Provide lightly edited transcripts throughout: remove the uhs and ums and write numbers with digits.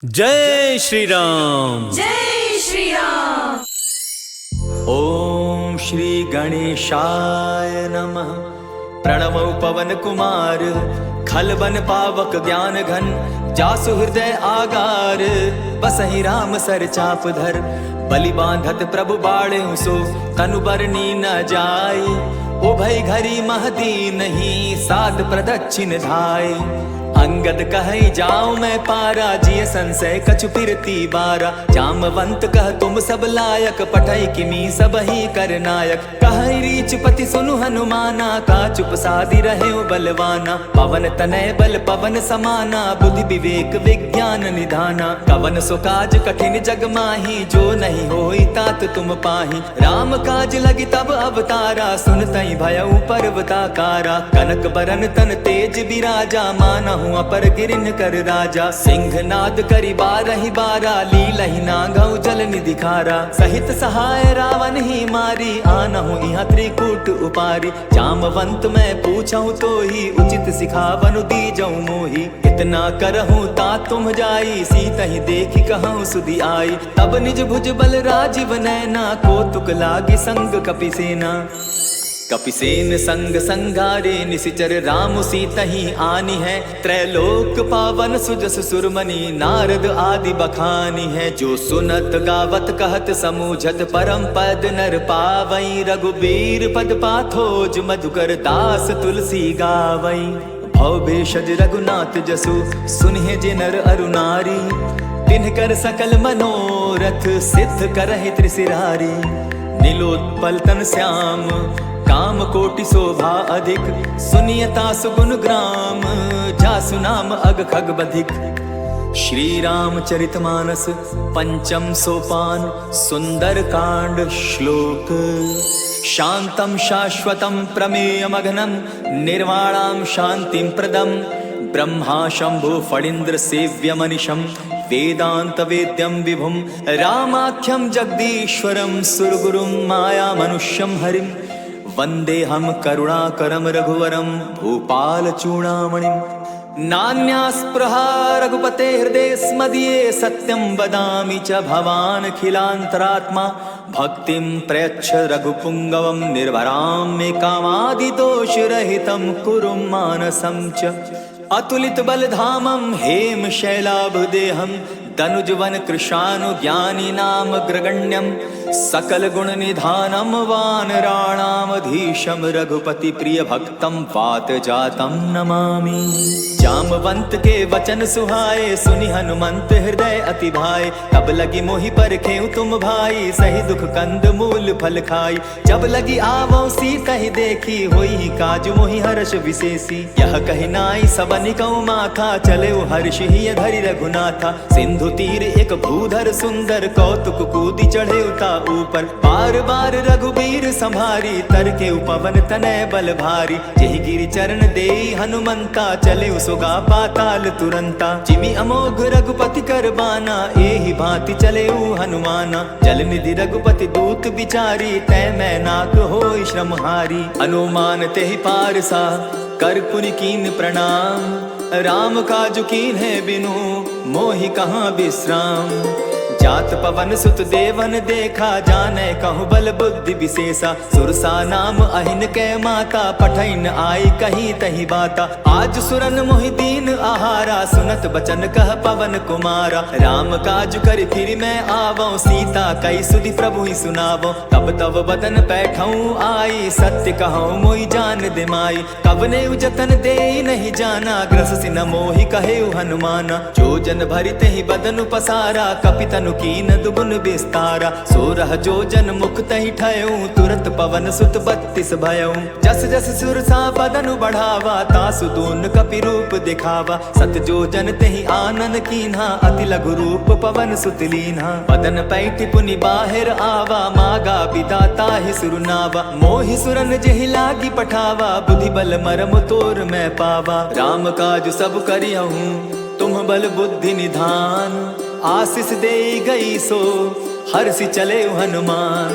जय श्री राम। जय श्री राम। ओम श्री गणेशाय नमः। प्रणवौ पवन कुमार, खलबन पावक ज्ञान घन, जासु हृदय आगार, बसहि राम सर चाप धर। बलि बांधत प्रभु बाढ़े सो, तनु बरनी न जाय। उभय घरी महती नहीं, सात प्रदक्षिण धाय। अंगद कहि जाओ मैं पारा, जिय संशय कछु फिरती बारा। जामवंत कह तुम सब लायक, पठई किमी सब ही कर नायक। कहि रीच पति सुनु हनुमाना, का चुप सादी रहे बलवाना। पवन तनय बल पवन समाना, बुद्धि विवेक विज्ञान निधाना। कवन सो काज कठिन जग माही, जो नहीं होई तात तुम पाही। राम काज लगी तब अवतारा, सुनतई भयउ पर्वताकारा। कनक बरन तन तेज बिराजा, मानहु अपर गिरिन कर राजा। सिंहनाद करि बारहि बारा, लीलहि नागौ जल निधि खारा। सहित सहाय रावण ही मारी, आनहु इहाँ त्रिकूट उपारी। जामवंत मैं पूछहु तो ही, उचित सिखावनु दीजौ मोहि। इतना करहु ता तुम जाई, सीतहि देखि कहूँ सुधि आई। तब निज भुज बल राजीव नैना, कौतुक लागी संग कपिसेना। कपिसेन संग संगारे, निशिचर राम सीतहि आनी है। त्रैलोक पावन सुजस सुरमणि, नारद आदि बखानी है। जो सुनत गावत कहत समूझत, परम पद नर पावई। रघुबीर पद पाथोज, मधुकर दास तुलसी गावई। भव भेषज रघुनाथ जसु, सुनिहे जे नर अरु नारी। तिनकर सकल मनोरथ, सिद्ध करहि त्रिशिरारी। नीलोत्पल तन श्याम, काम कोटि शोभा अधिक। सुनियता सुगुण ग्राम, जासु नाम अग खग बधिक। श्री रामचरित मानस पंचम सोपान, सुंदर कांड श्लोक। शांतम शाश्वतम प्रमेयमघनम, निर्वाणां शांतिं प्रदम। ब्रह्मा शंभु फणींद्र सेव्य मनिशम, वेदांत वेद्यम विभुम। रामाख्यम जगदीश्वरम, सुरगुरुम माया मनुष्यम हरिम। वंदेहम करुणाकरम रघुवरम, भूपाल चूड़ामणिम। नान्यास्पृहा रघुपते हृदये स्मदीये, सत्यं वदामि च भवानखिलान्तरात्मा। भक्तिं प्रयच्छ रघुपुंगवं, निर्भरां मे कामादिदोषरहितं कुरु मानसं च। अतुलित बलधामं हेम शैलाभदेहं, तनुजवन कृशानु ज्ञानी नाम ग्रगण्यम। सकल गुण निधानम वानराणामधीशम, रघुपति प्रिय भक्तम वात जातम नमामि। जामवंत के वचन सुहाए, सुनि हनुमंत हृदय अति भाए। तब लगी मोहि परखेउ तुम भाई, सही दुख कंद मूल फल खाई। जब लगी आवो सीतहि देखी, होई काज मोहि हर्ष विशेषी। यह कहि नाई सबनि कौ माथा, चले हर्षि हिय धरि रघुनाथा। सिंधु तीर एक भूधर सुंदर, कौतुक कूदि चढ़े उता ऊपर। बार बार रघुबीर संभारी, तर के उपवन तनय बल भारी। जेहि गिरि चरण देई हनुमंता, चले सुगा पाताल तुरंता। जिमि अमोघ रघुपति कर बाना, एहि भांति चले हनुमाना। जल निधि रघुपति दूत बिचारी, तै मैं नाक होई श्रमहारी। अनुमान तेहि पारसा, कर पुनि कीन प्रणाम। राम काजु कीन्हे बिनु, मोहि कहाँ विश्राम। जात पवन सुत देवन देखा, जाने कहूँ बल बुद्धि विशेषा। सुरसा नाम अहिन कै माता, पठैन आई कहीं तही बाता। आज सुरन मोहि दीन आहारा, सुनत बचन कह पवन कुमारा। राम काज कर फिर मैं आवो, सीता कई सुधि प्रभु ही सुनावो। तब तब बदन पैठऊँ आई, सत्य कहूँ मोहि जान दे माई। कवने जतन दे नहीं जाना, ग्रस सिन मोहि कहे हनुमाना। जो जन भरि तेहि बदन पसारा, कपितनु कीन दुगुन विस्तारा। सोरह जो जन मुख तहि ठयऊँ, तुरत पवन सुत 32 भयऊँ। जस जस सुरसा बदनु बढ़ावा, तासु दून कपि रूप दिखावा। सत जो जन तेहि आनन कीन्हा, अति लघु रूप पवन सुत लीन्हा। बदन पैठि पुनि बाहिर आवा, मागा बिदा ताहि सुरनावा। मोहि सुरन जेहि लागी पठावा, बुद्धि बल मरम तोर मैं पावा। राम काज सब करियहूँ, तुम बल बुद्धि निधान। आशीष दे गई सो, हर्षि चले हनुमान।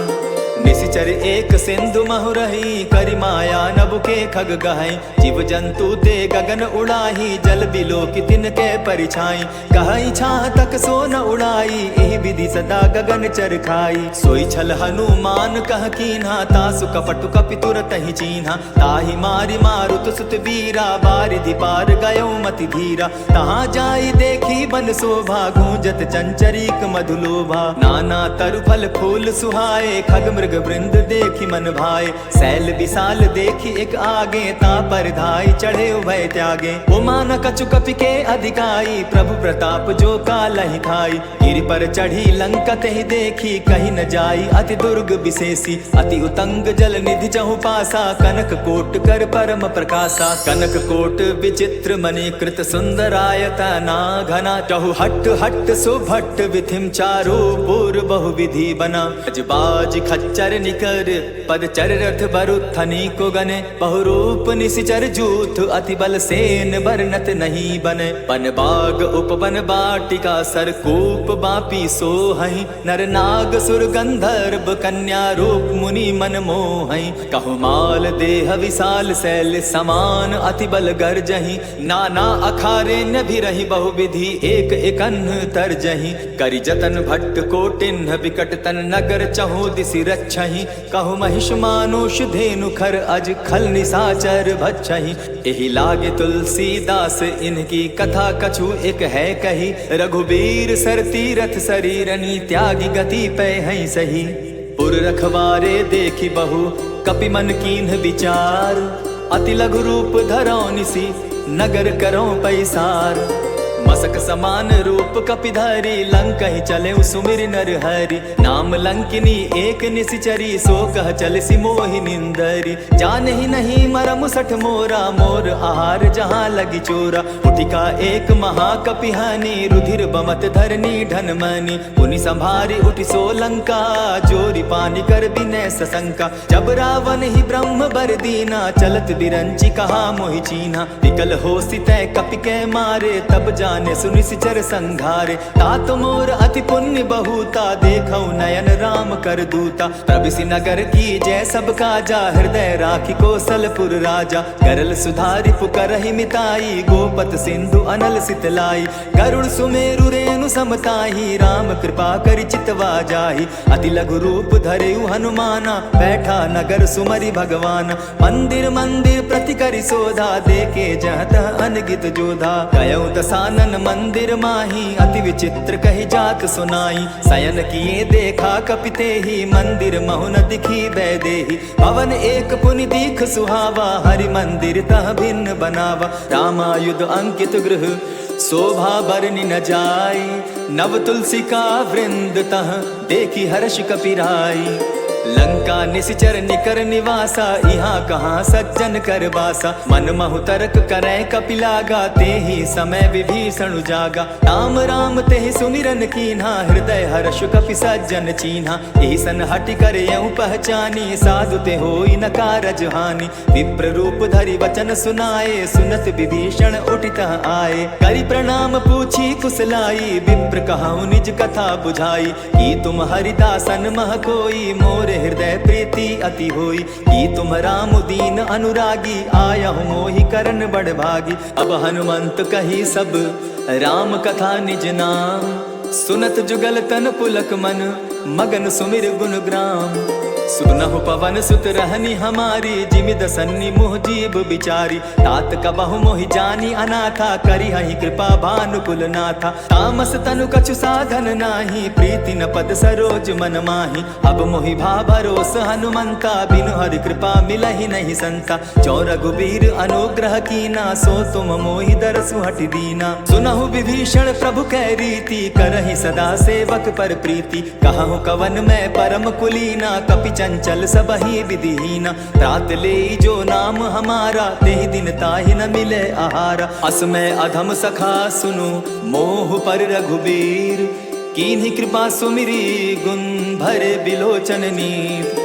निशिचर एक सिंधु महु रही, करि माया नभ के खग गहई। जीव जंतु ते गगन उड़ाही, जल बिलो की तिनके परिछाई। कहई छाह तक सो न उड़ाई, एहि विधि सदा गगन चर खाई। सोई छल हनुमान कह कीन्हा, तासु कपटु कपि तुरत ही चीन्हा। ताहि मारि मारुत सुत बीरा, बारिधि पार गयो मति धीरा। तहाँ जाई देखी बन शोभा, गूंजत चंचरीक मधुलोभा। नाना तरु फल फूल सुहाए, खग मृग वृंद देखी मन भाए। शैल विशाल देखी एक आगे, ता पर धाई चढ़े उभय त्यागे। उमा न कछु कपि के अधिकाई, प्रभु प्रताप जो कालहि खाई। गिरि पर चढ़ी लंका तेहि देखी, कहीं न जाई अति दुर्ग विशेषी। अति उतंग जल निधि चहु पासा, कनक कोट कर परम प्रकाशा। कनक कोट विचित्र मणि कृत सुंदरायतना घना। चहु हट हट सुभट विधिम चारो पूर बहु विधि बना। अजबाज खच्चर निकर पद चर रथ बरुथनी को गने। बहुरूप निशिचर जूथ अति बल सेन बरनत नहीं बने। बन बाग उपवन बाटिका सरकूप बापी सोहई। नर नाग सुर गंधर्व कन्या रूप मुनि मन मोहई। कहु माल देह विशाल शैल समान, अति बल गर्जही। नाना अखारे न भी रही, बहु विधि एक एकन्ह तरजही। करि जतन भट्ट कोटिन्ह विकट तन नगर, चहु दिसि रक्षहि। कहु महिष मानुष धेनु खर, अज खल निशाचर भक्षहि। एहि लागे तुलसीदास इनकी कथा, कछु एक है कही। रघुबीर सर तीरथ शरीरनी, त्यागी गति पै हैं सही। पुर रखवारे देखी बहु, कपि मन कीन्ह विचार। अति लघु रूप धरौ निसी, नगर करो पैसार। मसक समान रूप कपिधारी, लंकहि चले सुमिर नर हरि। नाम लंकिनी एक निशिचरी, सो कह चल सी मोहि निंदरी। जानहि नहीं मरम सठ मोरा, मोर आहार जहाँ लगी चोरा। उठिका एक महाकपिहानी, रुधिर बमत धरनी ढनमनी। पुनि संभारी उठि सो लंका, जोरी पानी कर बिनय सशंका। जब रावण ही ब्रह्म बर दीना, चलत बिरंची कहा मोहि चीन्हा। विकल होसि तै कपि के मारे, तब जाने सुनिशिचर संघारे। तात मोर अति पुण्य बहुता, देखौ नयन राम कर दूता। प्रभिसि नगर की जय सब काजा, हृदय राखी कौशलपुर राजा। करल सुधारि पुकरहि मिताई, गोपत सिंधु अनल सितलाई। गरुड़ सुमेरु रेणु समताही, राम कृपा करि चितवा जाहि। अति लघु रूप धरेउ हनुमाना, बैठा नगर सुमरि भगवान। मंदिर मंदिर प्रति करि शोधा, देखे जहत अनगित जोधा। कयौ दसानन मंदिर माही, अति विचित्र कही जात सुनाई। शयन किए देखा कपिते ही, मंदिर महु न दिखी वैदेही। भवन एक पुनि दीख सुहावा, हरि मंदिर तह भिन्न बनावा। रामायुध अंकित गृह शोभा बरनि न जाई। नव तुलसी का वृंद तह देखी हर्ष कपिराई। लंका निशिचर निकर निवासा, यहाँ कहाँ सज्जन कर बासा। मन महु तर्क करै कपिलागा, तेहि समय विभीषण जागा। राम राम तेहि सुमिरन कीन्हा, हृदय हर्ष कपि सज्जन चीन्हा। एहि सन हटि कर यऊ पहचानी, साधु ते होई न कारज हानि। विप्र रूप धरि वचन सुनाए, सुनत विभीषण उठितः आए। करि प्रणाम पूछी कुशलाई, विप्र कहऊँ निज कथा बुझाई। कि तुम हरिदासन मह कोई, मोरे हृदय प्रीति अति होई। कि तुम राम दीन अनुरागी, आयहु मोहि करन बड़ भागी। अब हनुमंत कही सब राम कथा निज नाम, सुनत जुगल तन पुलक मन, मगन सुमिर गुण ग्राम। सुनहु पवन सुत रहनी हमारी, जिमिद सन्नी मुह जीव बिचारी। तात कबहु मोहि जानी अनाथा, करी हहि कृपा भानुकुल नाथा। तामस तनु कछु साधन नाही, प्रीति न पद सरोज मन माही। अब मोहि भा भरोस हनुमंता, बिनु हरि कृपा मिलहि नहीं संता। जो रघुबीर अनुग्रह कीना, सो तुम मोहि दरसु हटि दीना। सुनहु विभीषण प्रभु कै रीति, करहि सदा सेवक पर प्रीति। कहहु कवन मैं परम कुलीना, कपि चंचल सबहि विधिहीना। त्रात ले जो नाम हमारा, तेहि दिन ताहि न मिले आहारा। असमय अधम सखा सुनु, मोह पर रघुबीर। कीन्ही कृपा सुमिरी, गुण भरे बिलोचन नीर।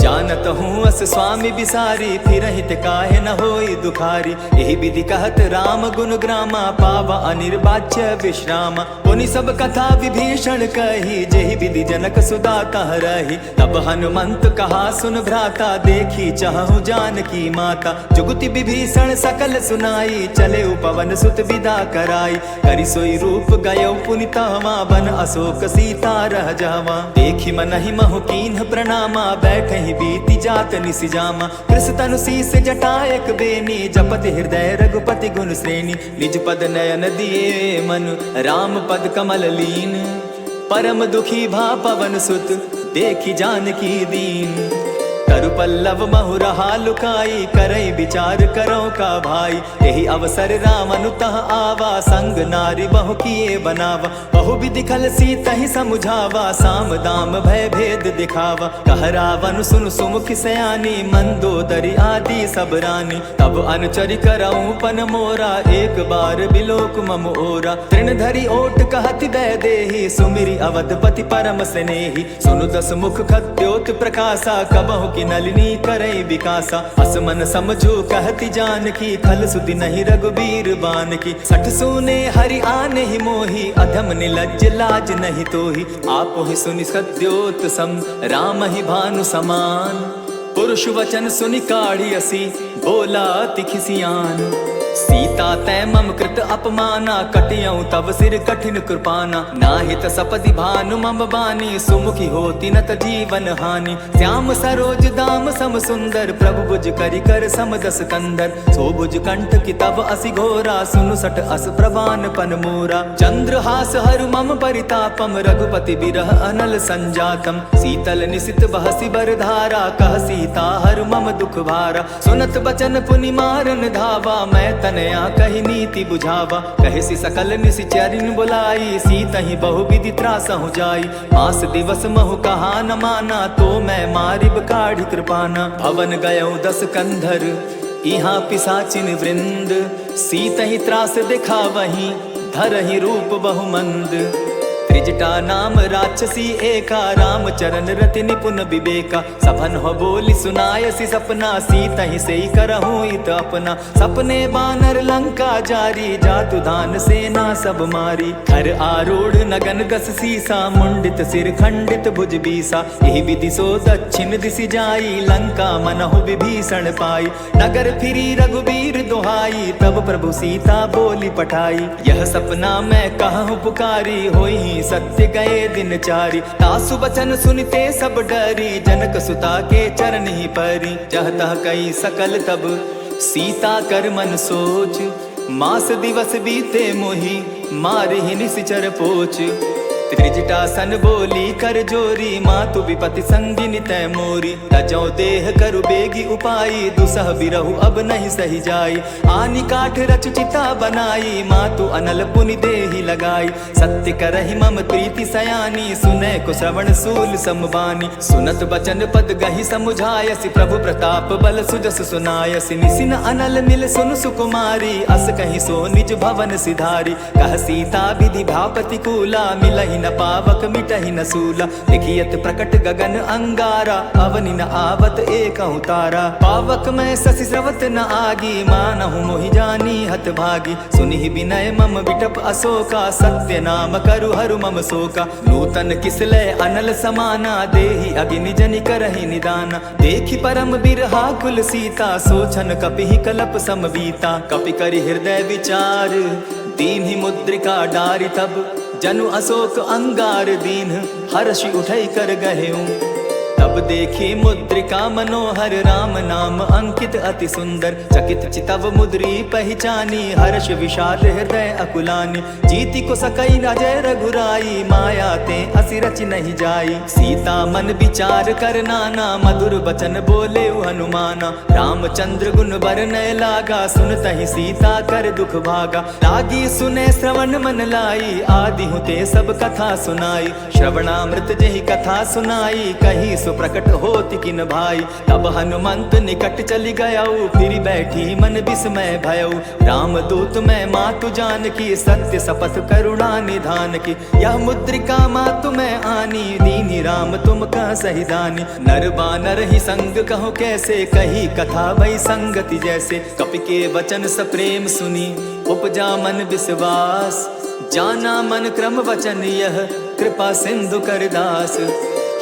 जानत हूँ अस स्वामी बिसारी, फिर हित काहे न होई दुखारी। यही विधि कहत राम गुण ग्रामा, पावा अनिर्वाच्य विश्रामा। पुनि सब कथा विभीषण कही, जेहि विधि जनक सुदा तह रही। तब हनुमंत कहा सुन भ्राता, देखी चाहु जानकी माता। जुगति विभीषण सकल सुनाई, चले पवन सुत विदा कराई। करि सोई रूप गयो पुनि तहवा, बन अशोक सीता रह जावा। देखी मनहि महु कीन्ह प्रणामा, बैठहि बीति जात निसि जामा। कृष तनु शीस जटा एक बेनी, जपति हृदय रघुपति गुण श्रेणी। निज पद नयन दिए मन, राम पद कमल लीन। परम दुखी भा पवन सुत, देखी जानकी दीन। तरु पल्लव महु रहा लुकाई, करई विचार करो का भाई। यही अवसर राम अनुतः आवा, संग नारी बहु किए बनावा। बहु विधि खल सीतहि समुझावा, साम दाम भय भेद दिखावा। कह रावण सुन सुमुखि सयानी, मंदोदरी आदि सब रानी। तब अनुचरि करऊं पन मोरा, एक बार बिलोक मम ओरा। तृण धरि ओट कहति दय देहि, सुमिरि अवधपति परम स्नेही। सुनु दस मुख खद्योत प्रकाशा, कबहु की नलिनी करई विकासा। असमन समझो कहति जानकी, खल सुधि नहीं रघुबीर बान की। सठ सुने हरि आने ही मोही, अधम निलज्ज लाज नहीं तोही। आपो ही सुनि सद्योत सम, राम ही भानु समान। पुरुष वचन सुनि काढ़ी असी, बोला अति खिसियान। सीता तै मम कृत अपमाना, कटियऊं तब सिर कठिन कृपाना। नाहित सपदि भानु मम बानी, सुमुखी होती न त जीवन हानि। श्याम सरोज दाम सम सुंदर, प्रभु भुज करि कर सम दस कंदर। सो भुज कंठ की तब असि घोरा, सुनु सठ अस प्रवान पन मोरा। चंद्रहास हरु मम परितापम, रघुपति बिरह अनल संजातम। शीतल निसित बहसि बरधारा, कह सीता हरु मम दुख भारा। सुनत बचन पुनि मारन धावा, मैं तनया कही नीति बुझावा। कहसी सकल निशिचरिन बुलाई, सीतहि बहु विधि त्रासहु जाई। मास दिवस महु कहा न माना, तो मैं मारिब काढ़ी कृपाना। भवन गयौ दस कंधर, इहाँ पिशाचिन वृंद। सीतहि त्रास दिखावहीं, धरहि रूप बहुमंद। त्रिजटा नाम राक्षसी एका, राम चरण रति निपुण विवेका। सभन हो बोली सुनायसी सपना, सीतहि सेई करहूँ इत अपना। सपने बानर लंका जारी, जातु धान सेना सब मारी। खर आरूढ़ नगन गस सीसा, मुंडित सिर खंडित भुज बीसा। यही विधि सो दक्षिण दिशि जाई, लंका मनहु विभीषण पाई। नगर फिरी रघुबीर दुहाई, तब प्रभु सीता बोली पठाई। यह सपना मैं कहूँ पुकारी, होई सत्य गए दिन चारी। तासु बचन सुनते सब डरी, जनक सुता के चरण ही परी। जह तह कई सकल तब, सीता कर मन सोच। मास दिवस बीते मोही, मारहि निशिचर पोच। त्रिजटा सन बोली कर जोरी, मातु विपति संगिनी तै मोरी। तजौ देह करु बेगी उपाई, दुसह बिरहु अब नहीं सही जाई। आनि काठ रचु चिता बनाई, मातु अनल पुनि देहि लगाई। सत्य करहि मम प्रीति सयानी, सुनै को श्रवण सूल समबानी। सुनत बचन पद गहि समुझायसि, प्रभु प्रताप बल सुजस सुनायसि। निसिन अनल मिल सुन सुकुमारी, अस कहि सो निज भवन सिधारी। कह सीता विधि भापति कूला, मिलहि न पावक मिटहि न सूला। लिखियत प्रकट गगन अंगारा, अवनि न आवत एकहु तारा। पावक मैं शशि स्रवत न आगी, मानहु मोहि जानी हत भागी। सुनिहि विनय मम विटप अशोका, सत्य नाम करु हरु मम शोका। नूतन किसलय अनल समाना, देहि अग्नि जनि करहि निदाना। देखि परम बिरहा कुल सीता, सोचन कपिहि कलप समबीता। कपि करि हृदय विचार, दीन्हि मुद्रिका डारि तब। जनु अशोक अंगार दीन, हर्षि उठै कर गहेऊं। तब देखी मुद्रिका मनोहर, राम नाम अंकित अति सुंदर। चकित चितव मुद्री पहचानी, हर्ष विषाद हृदय अकुलानी। जीति को सकई अजय रघुराई, माया ते असि रचि नहीं जाई। सीता मन विचार कर नाना, मधुर बचन बोले हनुमाना। रामचंद्र गुण बरनय लागा, सुनतहि सीता कर दुख भागा। लागी सुने श्रवण मन लाई, आदि हुते सब कथा सुनाई। श्रवणामृत जेहि कथा सुनाई, कही सो प्रकट होति किन भाई। तब हनुमंत निकट चली गयऊ, फिर बैठी मन विस्मय भयऊ। राम दूत मैं मातु जान की, सत्य शपथ करुणा निधान की। यह मुद्रिका मातु मैं आनी, दीनी राम तुम कह सही दानी। नर बानर ही संग कहो कैसे, कही कथा भई संगति जैसे। कपि के वचन सप्रेम सुनी, उपजा मन विश्वास। जाना मन क्रम वचन यह कृपा सिंधु करदास।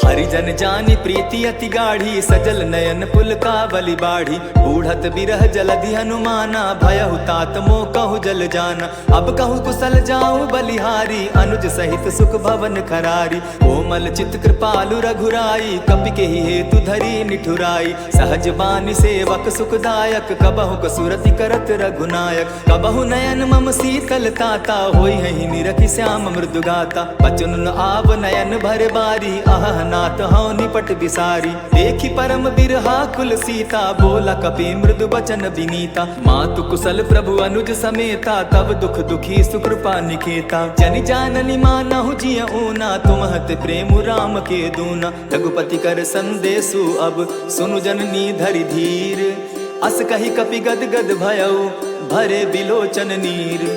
हरिजन जानी प्रीति अति गाढ़ी सजल नयन पुल का बलि बाढ़ी। बूढ़त बिरह जलधि हनुमाना भयहु तात मोह कहु जल जाना। अब कहु कुशल जाऊं बलिहारी अनुज सहित सुख भवन खरारी। कोमल चित कृपालु रघुराई कपि के ही हेतु धरी निठुराई। सहज बानी सेवक सुखदायक कबहु कसुरति करत रघुनायक। कबहु नयन मम शीतल ताता होई है निरखि श्याम मृदु गाता। बचन आव नयन भर बारी आह नाथ हौ निपट बिसारी। देखी परम बिरहा कुल सीता बोला कपि मृदु बचन विनीता। मातु कुशल प्रभु अनुज समेता तब दुख दुखी सुकृपा निकेता। जनि जाननी मानहु जिय ऊना तुमहत प्रेम राम के दूना। रघुपति कर संदेशु अब सुनु जननी धरि धीर। अस कही कपि गद गद भयउ भरे बिलोचन नीर।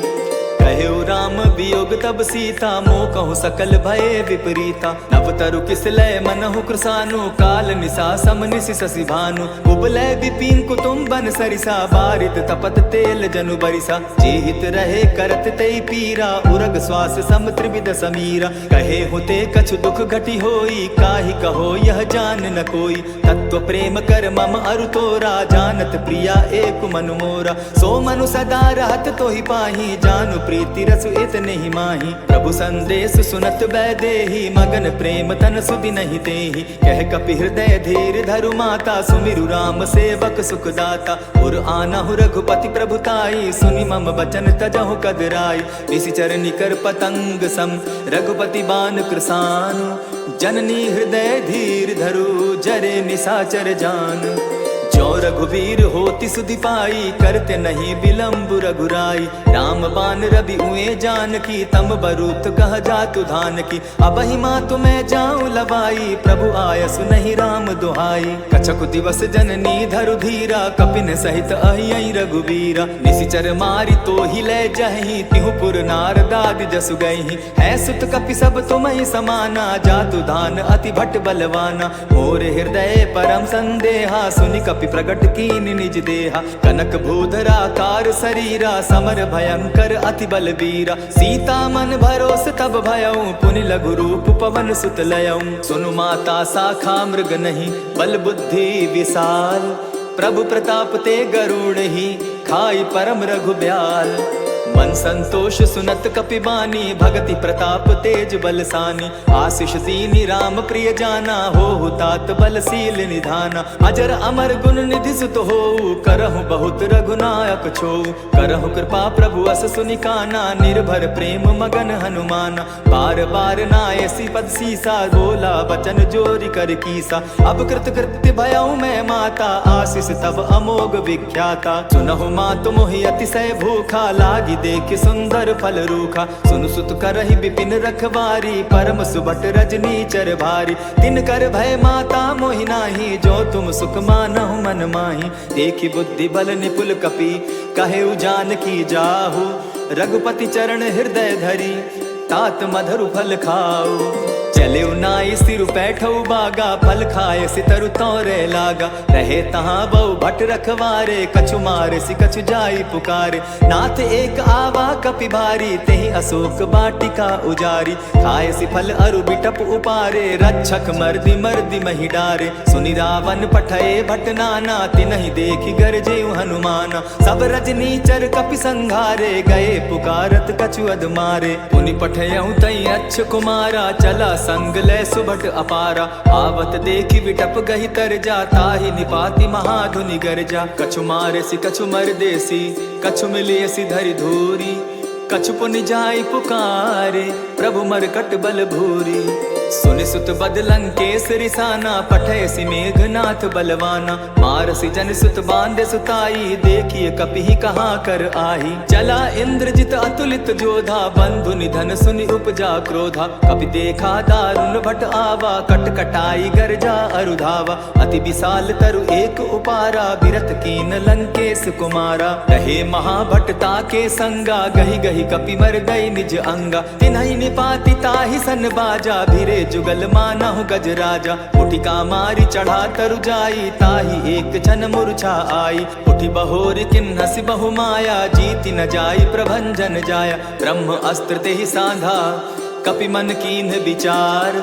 कहेउ राम वियोग तब सीता मोह कहूँ सकल भये विपरीता। नव तरु किस लय मनहु कृसानु काल निशा सम निशि शशि भानु। उबलय विपिन कुटुम्बन सरिसा बारित तपत तेल जनु बरिसा। जेहित रहे करत तई पीरा उरग श्वास सम त्रिविध समीरा। कहे होते कछु दुख घटी होई काहि कहो यह जान न कोई। तत्व प्रेम कर मम अरु तोरा जानत प्रिया एक मनु मोरा। सो मनु सदा रहत तोहि पाही जानु प्रीति रसु इतने ही माही। प्रभु संदेश सुनत बैदेही मगन प्रेम तन सुधि नहीं तेहि। कह कपि हृदय धीर धरु माता सुमिरु राम सेवक सुखदाता। उर आनहु रघुपति प्रभुताई सुनि मम बचन तजहु कदराई। निशिचर निकर पतंग सम रघुपति बान कृसानु। जननी हृदय धीर धरु जरे निशाचर जान। जो रघुवीर होति सुधि पाई करते नहीं विलंब रघुराई। राम बान रवि उए जानकी तम बरूत कह जातु धान की। अबहि मातु मैं जाऊं लवाई प्रभु आयसु नहीं राम दुहाई। कछकु दिवस जननी धरु धीरा कपिन सहित अहियई रघुवीरा। निशिचर मारी तो ही ले जहि तिहु पुर नारदादि जसु गई। है सुत कपि सब तुमहि समाना जातु धान अति भट बलवाना। मोर हृदय परम संदेहा सुनि कपि प्रगट कीन निज देहा। कनक भूधरा कार शरीरा समर भयंकर अति बलबीरा। सीता मन भरोस तब भयउ पुनि लघु रूप पवन सुत लयउ। सुनु माता शाखा मृग नहीं बल बुद्धि विशाल। प्रभु प्रताप ते गरुड़ ही खाई परम रघु ब्याल। मन संतोष सुनत कपि बानी भगति प्रताप तेज बलसानी। आशीष दीनी राम प्रिय जाना हो तात बलशील निधाना। अजर अमर गुण निधि सुत हो करहु बहुत रघुनायक छो। करहु कृपा प्रभु अस सुनि काना निर्भर प्रेम मगन हनुमाना। बार बार नायसी पद सीसा बोला बचन जोरी कर कीसा। अब कृत कृत्य भयउ मैं माता आशीष तब अमोघ विख्याता। सुनहु मातु मोहि अतिशय भूखा लागी देख सुंदर फल रूखा। सुन सुत करहि विपिन रखवारी परम सुबट रजनी चर भारी। तिन कर भय माता मोहि नाही जो तुम सुख मानहु मन माही। देखी बुद्धि बल निपुल कपि कहेउ जानकी जाहु। रघुपति चरण हृदय धरी तात मधुर फल खाओ। चले नाई सिरु पैठऊ बागा फल खाए सितरु तौरे लागा। रहे तहाँ बहु भट रखवारे कछु मारे सि कछु जाई पुकारे। नाथ एक आवा कपि भारी तेहि अशोक बाटिका उजारी। खाए सि फल अरु बिटप उपारे रक्षक मर्दि मर्दि महि डारे। सुनि रावण पठये भट नाना तिनहि देखि गरजेउ हनुमाना। सब रजनी चर कपि संघारे गए पुकारत कछु अधमारे। पुनि पठयउ तई अच्छ कुमारा चला संग लय सुभट अपारा। आवत देखी विटप गही तर जा ताहि निपाति महाधुनि गर्जा। कछु मारे सि कछु मर देसी कछु मिलिय सि धरि धूरी। कछु पुनि जाई पुकारे प्रभु मरकट बल भूरी। सुनि सुत बद लंकेश रिसाना पठय सि मेघनाथ बलवाना। मारसि जन सुत बांधे सुताई देखिए कपि कहाँ कर आही। चला इंद्रजित अतुलित जोधा बंधु निधन सुनि उपजा क्रोधा। कपि देखा दारुण भट आवा कट कटाई गर्जा अरुधावा। अति विशाल तरु एक उपारा बिरत कीन लंकेश कुमारा। रहे महाभटता के संगा गही गही कपि मर गई निज अंगा। तिन्हि निपाति ताहि सन बाजा भिरे जुगल मानहु गज राजा। उठिका मारी चढ़ा तरु जाई, ताही एक छन मूर्छा आई। उठी बहोर किन्हसि बहु माया, जीति न जाई प्रभंजन जाया। ब्रह्म अस्त्र तेहि साधा, कपि मन कीन्ह विचार।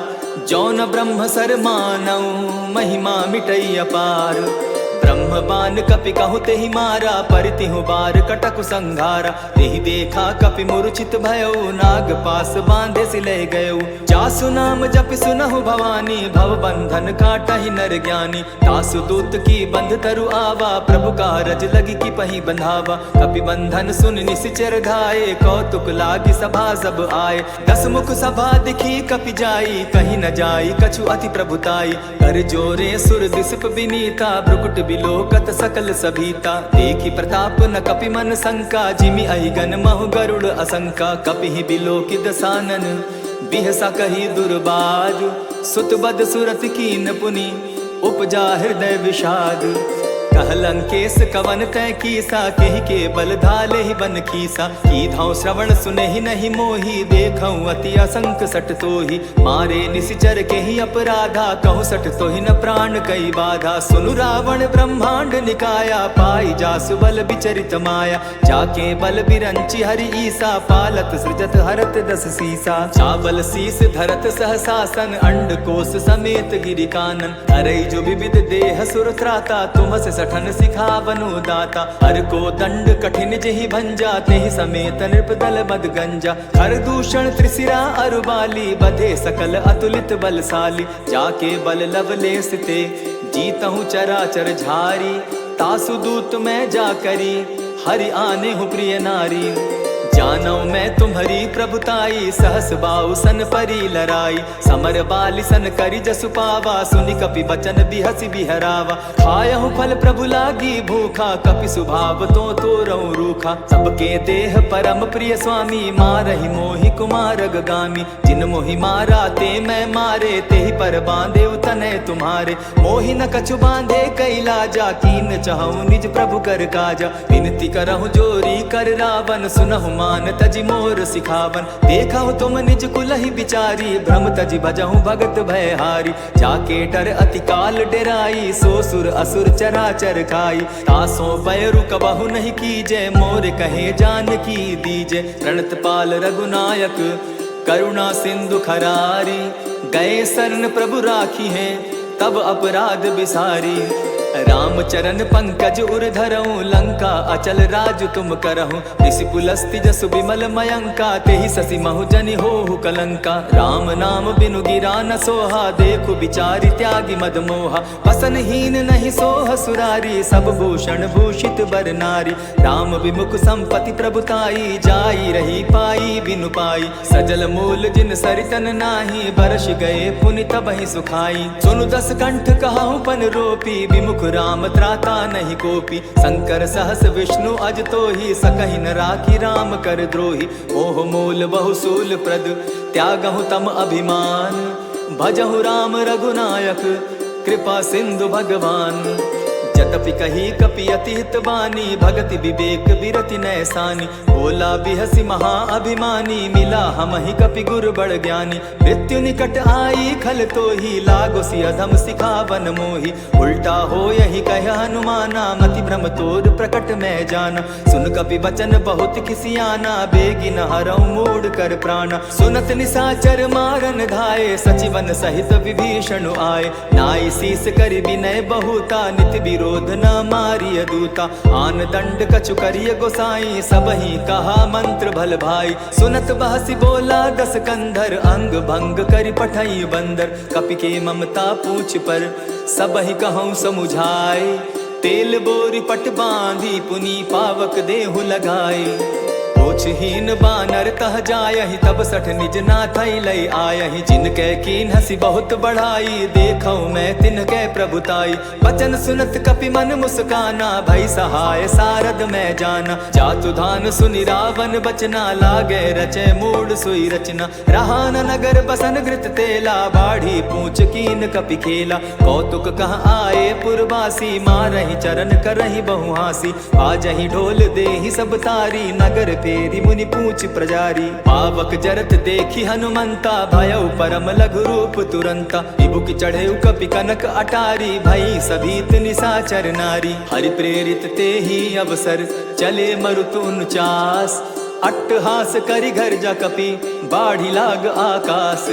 जौन ब्रह्म सर मानऊ, महिमा मिटई अपार। ब्रह्म बान कपि कहु तेहि मारा, परितिहु बार कटकु संघारा। तेहि देखा कपि मूर्छित भयउ, नाग पास बांधे सिले गयउ। जासु नाम जपि सुनहु भवानी, भव बंधन काटहि नर ज्ञानी। तासु दूत की बंध तरु आवा, प्रभु कारज लगी की पही बंधावा। कपि बंधन सुन निसिचर धाये, कौतुक लागी सभा सब आए। दस मुख सभा दिखी कपि जाई, कहीं न जाई कछु अति प्रभुताई। कर जोरे सुर दिसप विनीता, ब्रुकुट बिलोकत सकल सभीता। देखी प्रताप न कपि मन शंका, जिमि अहिगन महु गरुड़ असंका। कपिहि बिलोकित सानन, बिहसा कही दुर्बाद। सुत बद सुरत कीन पुनि, उपजा हृदय विषाद। कहलंकेश कवन तय कीसा, केहि के बल धाले ही बन कीसा। कीधौ श्रवण सुनहि नहीं मोही, देखऊं अति असंक सट तोही। मारे निसिचर केहि अपराधा, कहूँ सट तोहि न प्राण कई बाधा। सुनु रावण ब्रह्मांड निकाया, पाई जासु बल विचरित माया। जाके बल बिरंचि हरि ईसा, पालत सृजत हरत दस सीसा। चावल शीस धरत सहसासन, अंड कोश समेत गिरि कानन। अरई जो विविध देह सुर त्राता, तुम से सठन सिखावनु दाता। हर को दंड कठिन जेहि भंजा, तेहि समेत नृपदल मद गंजा। हर दूषण त्रिशिरा अरुबाली, बधे सकल अतुलित बलशाली। जाके बल लवलेस ते, जीतहु चराचर झारी। तासु दूत मैं जा करी, हरि आने हूँ प्रिय नारी। जानौ मैं तुम्हारी प्रभुताई, सहस बाऊ सन परी लराई। समर बाली सन करी जसु पावा, सुनि कपि बचन बिहसि बिहरावा। खायहु फल प्रभु लागी भूखा, कपि सुभाव तो तोरऊ रूखा। सबके देह परम प्रिय स्वामी, मारहि मोहि कुमार गामी। जिन मोहि मारा ते मैं मारे, तेहि पर बांधे तनय तुम्हारे। मोहि न कछु बांधे कैलाजा, कीन चाहूं निज प्रभु कर काजा। विनती करहु जोरी कर रावण, सुनहु मान तजि मोर सिखावन। देखहु तुम निज कुलहि बिचारी, भ्रम तजि भजहु भगत भयहारी। जाके डर अति काल डेराई, सो सुर असुर चराचर खाई। तासो बैरु कबहु नहीं कीजय, मोर कहे जानकी दीजय। प्रणत पाल रघुनायक, करुणा सिंधु खरारी। गए शरण प्रभु राखी हैं, तब अपराध बिसारी। राम चरण पंकज उर धरऊं, लंका अचल राज तुम करहूं। ऋषि पुलस्ति जसु विमल मयंका, तेहि ससि महु जनि होहु कलंका। राम नाम बिनु गिरा न सोहा, देखु विचारि त्यागी मद मोहा। वसनहीन नहीं सोह सुरारी, सब भूषण भूषित बर नारी। राम विमुख संपति प्रभुताई, जाई रही पाई बिनु पाई। सजल मूल जिन सरितन नाही, बरस गए पुनि तबहि सुखाई। सुनु दस कंठ कहाहु पन रोपी, विमुख राम त्राता नहीं कोपी। शंकर सहस विष्णु अज तोहि, सकहि न राखी राम कर द्रोही। मोह मूल बहुसूल प्रद, त्यागहु तम अभिमान। भजहु राम रघुनायक, कृपा सिंधु भगवान। जतपि कही कपि अति हित बानी, भगति विवेक बिरति नैसानी। बोला बिहसि महा अभिमानी, मिला हमहि कपि गुर बड़ ज्ञानी। मृत्यु निकट आई खल तोहि, लागो सि अधम सिखावन मोहि। उल्टा हो यही कह हनुमाना, मति भ्रम तोर प्रकट मैं जाना। सुन कपि बचन बहुत किसियाना, बेगी न हरऊं मूढ़ कर प्राणा। सुनत निसाचर मारन धाये, सचिवन सहित विभीषण आए। नाई शीस करि विनय बहुता, नित विरोध न मारिय दूता। आन दंड कछु करिय गोसाई, सबहि कहा मंत्र भल भाई। सुनत बहसि बोला दस कंधर, अंग भंग करि पठई बंदर। कपि के ममता पूछ पर, सबहि कहूँ समुझाए। तेल बोरी पट बांधी, पुनि पावक देहु लगाए। ओछहीन बानर तह जायहि, तब सठ निज नाथै लई आयहि। जिनकै कीन हसी बहुत बढ़ाई, देखौ मैं तिनकै प्रभुताई। बचन सुनत कपि मन मुस्काना, भई सहाय सारद मैं जाना। जातु धान सुनि रावण बचना, लागे रचे मूढ़ सोई रचना। रहा न नगर बसन घृत तेला, बाढ़ी पूछ कीन कपि खेला। कौतुक कह आए पुरवासी, मारहि चरण करहि बहुहासी। बाजहि ढोल देहि सब तारी, नगर फेरी मुनि पूछ प्रजारी। पावक जरत देखी हनुमंता, भयउ परम लघु रूप तुरंता। विभुक चढ़े कपि कनक अटारी, भई सभीत निशाचर नारी। हरि प्रेरित ते ही अवसर, चले मरुतु 49। अट्टहास करि घर जा कपि, बाढ़ी लाग आकाश।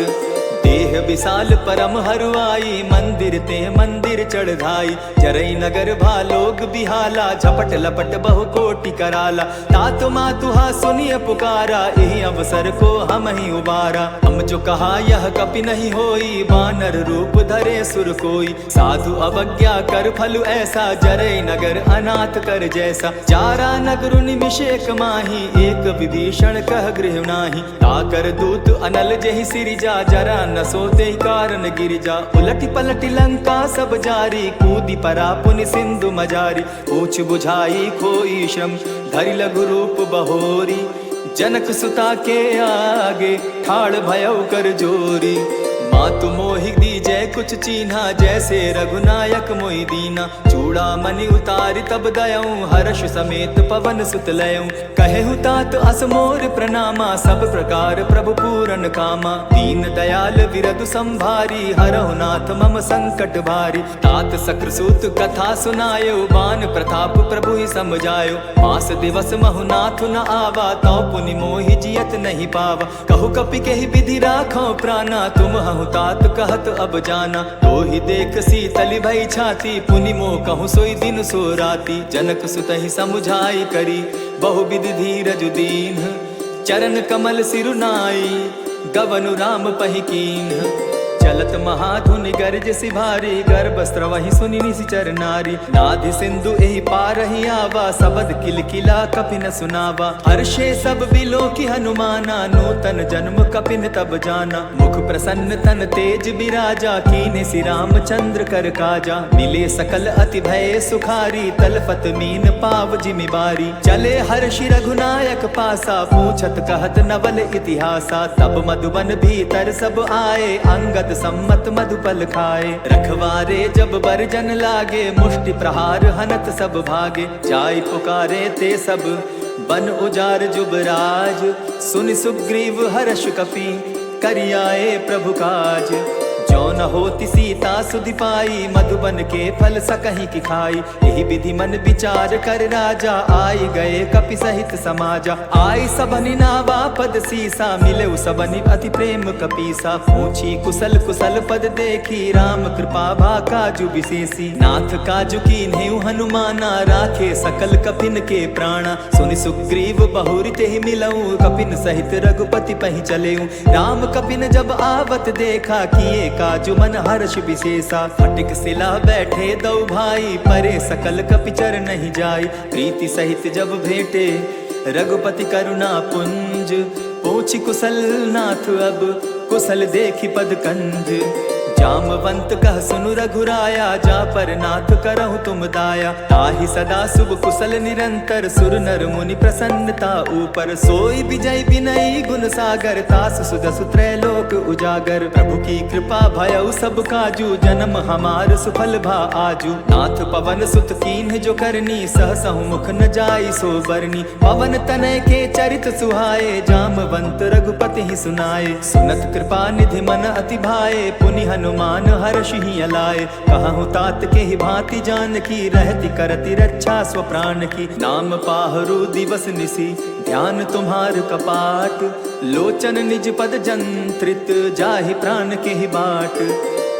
देह विशाल परम हरुआई, मंदिर ते मंदिर चढ़ाई। जरई नगर भालोग बिहाला, झपट लपट बहु कोटि कराला। तात मातुहा सुनिय पुकारा, यही अवसर को हम ही उबारा। हम जो कहा यह कपि नहीं होई, बानर रूप धरे सुर कोई। साधु अवज्ञा कर फल ऐसा, जरई नगर अनाथ कर जैसा। चारा नगर निमिषेक माही, एक विभीषण कह गृह नाही। ताकर दूत अनल जहि सिरिजा, जरा न सोते कारण गिरिजा। उलटी पलटी लंका सब जारी, कूदी परा पुनि सिंधु मजारी। पूछ बुझाई खोई श्रम, धरि लघु रूप बहोरी। जनक सुता के आगे, ठाड़ भयउ कर जोरी। मातु मोहि दीजै कुछ चीन्हा, जैसे रघुनायक मोहि दीना। चूड़ा मणि उतारि तब दयऊं, हर्ष समेत पवन सुत लयऊं। कहेहु तात अस मोर प्रणामा, सब प्रकार प्रभु पूरन कामा। दीन दयाल विरधु संभारी, हरहु नाथ मम संकट भारी। तात सक्रसूत कथा सुनायो, बान प्रताप प्रभु ही समझायो। मास दिवस महु नाथ न आवा, तौ पुनि मोहि जियत नहीं पावा। कहु कपि केहि विधि राखो प्राणा, तुम हहु तात कहत अब जाना। तो ही देख शीतल भई छाती, पुनि मोह कहूँ सोई दिन सो राती। जनक सुत ही समुझाई करी, बहुविधि धीरज दीन। चरण कमल सिरुनाई, गवनु राम पहि कीन्ह। चलत महाधुनि गर्ज सिभारी, गर्भ स्रवहि सुनि निशिचर नारी। नाधि सिंधु एहि पारहि आवा, सबद किलकिला कपि न सुनावा। हर्षे सब बिलो की हनुमाना, नूतन जन्म कपिन तब जाना। मुख प्रसन्न तन तेज बिराजा, कीन्हे सि रामचंद्र कर काजा। मिले सकल अति भय सुखारी, तलपत मीन पाव जिमि बारी। चले हर्षि रघुनायक पासा, पूछत कहत नवल इतिहासा। तब मधुबन भीतर सब आए, अंगद सम्मत मधुपल खाए। रखवारे जब बरजन लागे, मुष्टि प्रहार हनत सब भागे। जाय पुकारे ते सब, बन उजार जुबराज। सुनि सुग्रीव हर्ष कपि, करियाए प्रभु काज। जो न होती सीता सुधि पाई, मधुबन के फल सकहीं की खाई। यही विधि मन विचार कर राजा, आई गए कपि सहित समाजा। आई सबनि नावा पद सीसा, मिले सबनि अति प्रेम कपीसा। पूछी कुशल कुशल पद देखी, राम कृपा भा काजु विशेषी। नाथ काजु कीन्हेउ हनुमाना, राखे सकल कपिन के प्राणा। सुनि सुग्रीव बहुरि तेहि मिलऊं, कपिन सहित रघुपति पहि चलेऊं। राम कपिन जब आवत देखा, किए काजु मन हर्ष विशेषा। फटिक सिला बैठे दो भाई, परे सकल कपिचर नहीं जाई। प्रीति सहित जब भेटे, रघुपति करुणा पुंज। पूछि कुशल नाथ अब, कुशल देखी पद कंज। जामवंत कह सुनु रघुराया, जा पर नाथ करहु तुम दाया। ताहि सदा शुभ कुशल निरंतर, सुर नर मुनि प्रसन्नता ऊपर। सोई विजय विनयी गुण सागर, तास सुदसु त्रैलोक उजागर। प्रभु की कृपा भयउ सब काजू, जन्म हमार सुफल भा आजू। नाथ पवन सुत कीन्ह जो करनी, सहसहु मुख न जाई सो बरनी। पवन तनय के चरित सुहाए, जामवंत रघुपति ही सुनाए। सुनत कृपा निधि मन अति भाए, पुनि हनुमान हर्ष ही अलाए। कहूँ तात के ही भांति जान की, रहती करती रक्षा स्व प्राण की। नाम पाहरु दिवस निसी, ध्यान तुम्हार कपाट। लोचन निज पद जंत्रित, जाहि प्राण के ही बाट।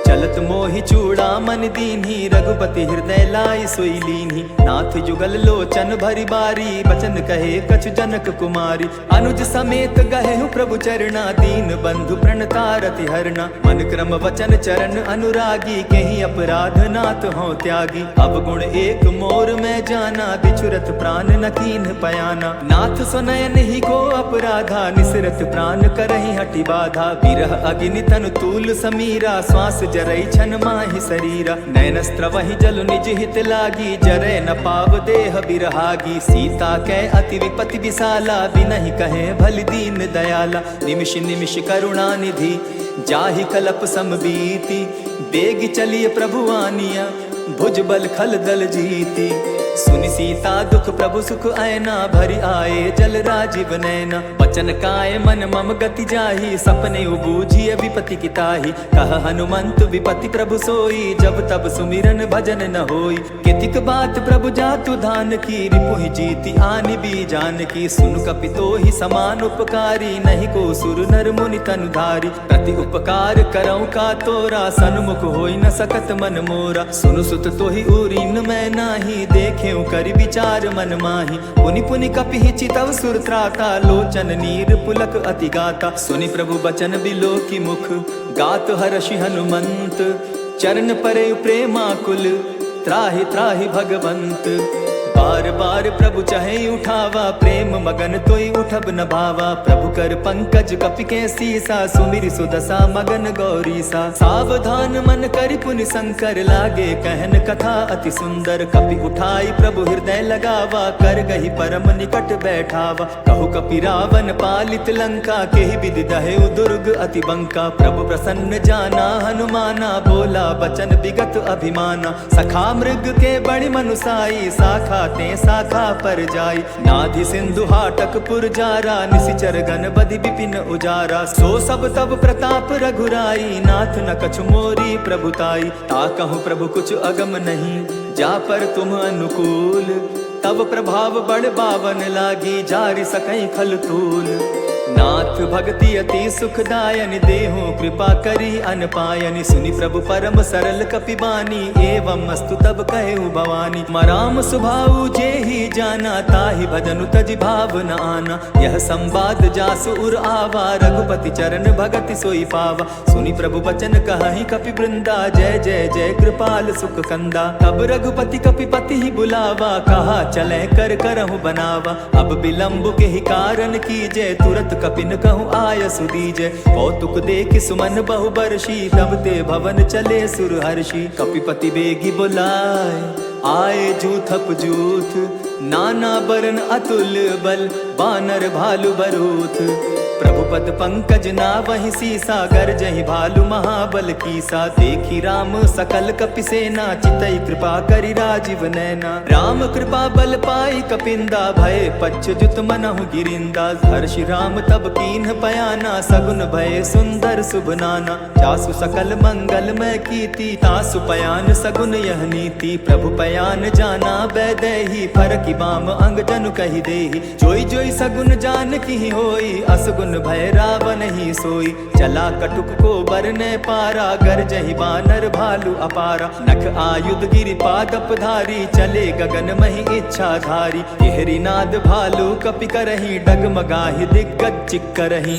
चलत मोहि चूड़ामन दीन्ही, रघुपति हृदय लाई सोई लीन्ही। नाथ जुगल लोचन भरी बारी, बचन कहे कछु जनक कुमारी। अनुज समेत गहेहु प्रभु चरणा, दीन बंधु प्रणतारति हरना। मन क्रम वचन चरण अनुरागी, केहि अपराध नाथ हों त्यागी। अब गुण एक मोर में जाना, बिछुरत प्राण न कीन्ह पयाना। नाथ सुनयन ही को अपराधा, निसरत प्राण करहि हटि बाधा। विरह अग्नि तनु तूल समीरा, श्वास जरई छन माहि शरीरा। नैनस्त्र वही जल निज हित लागी, जरै न पाव देह बिरहागी। सीता कै अति विपति विशाला, बिनहि कहे भल दीन दयाला। निमिष निमिष करुणा निधि, जाहि कलप समबीति। बेग चलिए प्रभु आनिया, भुज बल खल दल जीती। सुनि सीता दुख प्रभु सुख ऐना, भरी आए जल राजीव नैना। बचन काय मन मम गति जाहि, सपने बूझिए विपति की ताहि। कह हनुमंत विपति प्रभु सोई, जब तब सुमिरन भजन न होई। कितिक बात प्रभु जातु धान की, रिपुहि जीति आनि बी जान की। सुन कपितो ही समान उपकारी, नहीं को सुर नर मुनि तनु धारी। प्रति उपकार करऊं का तोरा, सन्मुख होई न सकत मन मोरा। सुनु सुत तोहि उरीन मैं नाही, देखेउ करि विचार मन माही। पुनि पुनि कपिहि चितव सुर त्राता, लोचन नीर पुलक अति गाता। सुनि प्रभु बचन बिलो की मुख, गात हर्षि हनुमंत। चरण परे प्रेमाकुल, त्राहि त्राहि भगवंत। बार बार प्रभु चाहे उठावा, प्रेम मगन तोई उठब न भावा। प्रभु कर पंकज कपि के सीसा, सुमिरि सुदशा मगन गौरी सा। सावधान मन करि पुनि शंकर, लागे कहन कथा अति सुंदर। कपि उठाई प्रभु हृदय लगावा, कर गही परम निकट बैठावा। कहु कपि रावण पालित लंका, केहि विधि दहेउ दुर्ग अति बंका। प्रभु प्रसन्न जाना हनुमाना, बोला बचन विगत अभिमाना। सखा मृग के बड़ि मनुसाई, साखा ते शाखा पर जाई। नाधि सिंधु हाटक पुर जारा, निशिचर गण बधि विपिन उजारा। सो सब तब प्रताप रघुराई, नाथ न कछु मोरी प्रभुताई। ता कहूँ प्रभु कुछ अगम नहीं, जा पर तुम अनुकूल। तब प्रभाव बड़ बावन लागी, जारि सकई खल तूल। नाथ भक्ति अति सुखदायन, देहु कृपा करी अनपायनि। सुनि प्रभु परम सरल कपिबानी, एवं अस्तु तब कहु भवानी। मराम सुभाऊ जेहि जाना, ताहि भजनु तजि भाव न आना। यह संवाद जासु उर आवा, रघुपति चरण भगति सोई पावा। सुनि प्रभु बचन कहहि कपि वृंदा, जय जय जय कृपाल सुख कंदा। तब रघुपति कपिपति ही बुलावा, कहा चले कर करहु बनावा। अब विलंब के ही कारण कीजे, तुरत कपिन कहूँ आय सुदीजय। कौतुक देखि सुमन बहु बरसी, तब ते भवन चले सुर हर्षि। कपिपति बेगी बुलाए, आए जूथप जूथ। नाना बरन अतुल बल, बानर भालु बरूथ। प्रभु पद पंकज नावहि सीसा, गरजहि भालु महाबल कीसा। देखी राम सकल कपि सेना, चितई कृपा करि राजीव नैना। राम कृपा बल पाई कपिंदा, भय पच्छ जुत मनहु गिरिंदा। हर्षि राम तब कीन्ह पयाना, सगुन भय सुंदर शुभ नाना। जासु सकल मंगल मैं कीति, तासु पयान सगुन यह नीति। प्रभु पयान जाना बैदेही, फरकि बाम अंग जनु कहि देहि। जोई जोई सगुन जान की होई, असगुन भय रावण ही सोई। चला कटुक को बरने पारा, गरजहि बानर भालु अपारा। नख आयुध गिरि पादप धारी, चले गगन महि इच्छा धारी। केहरी नाद भालु कपि करहि, डगमगाहि दिग्गज चिक्करहि।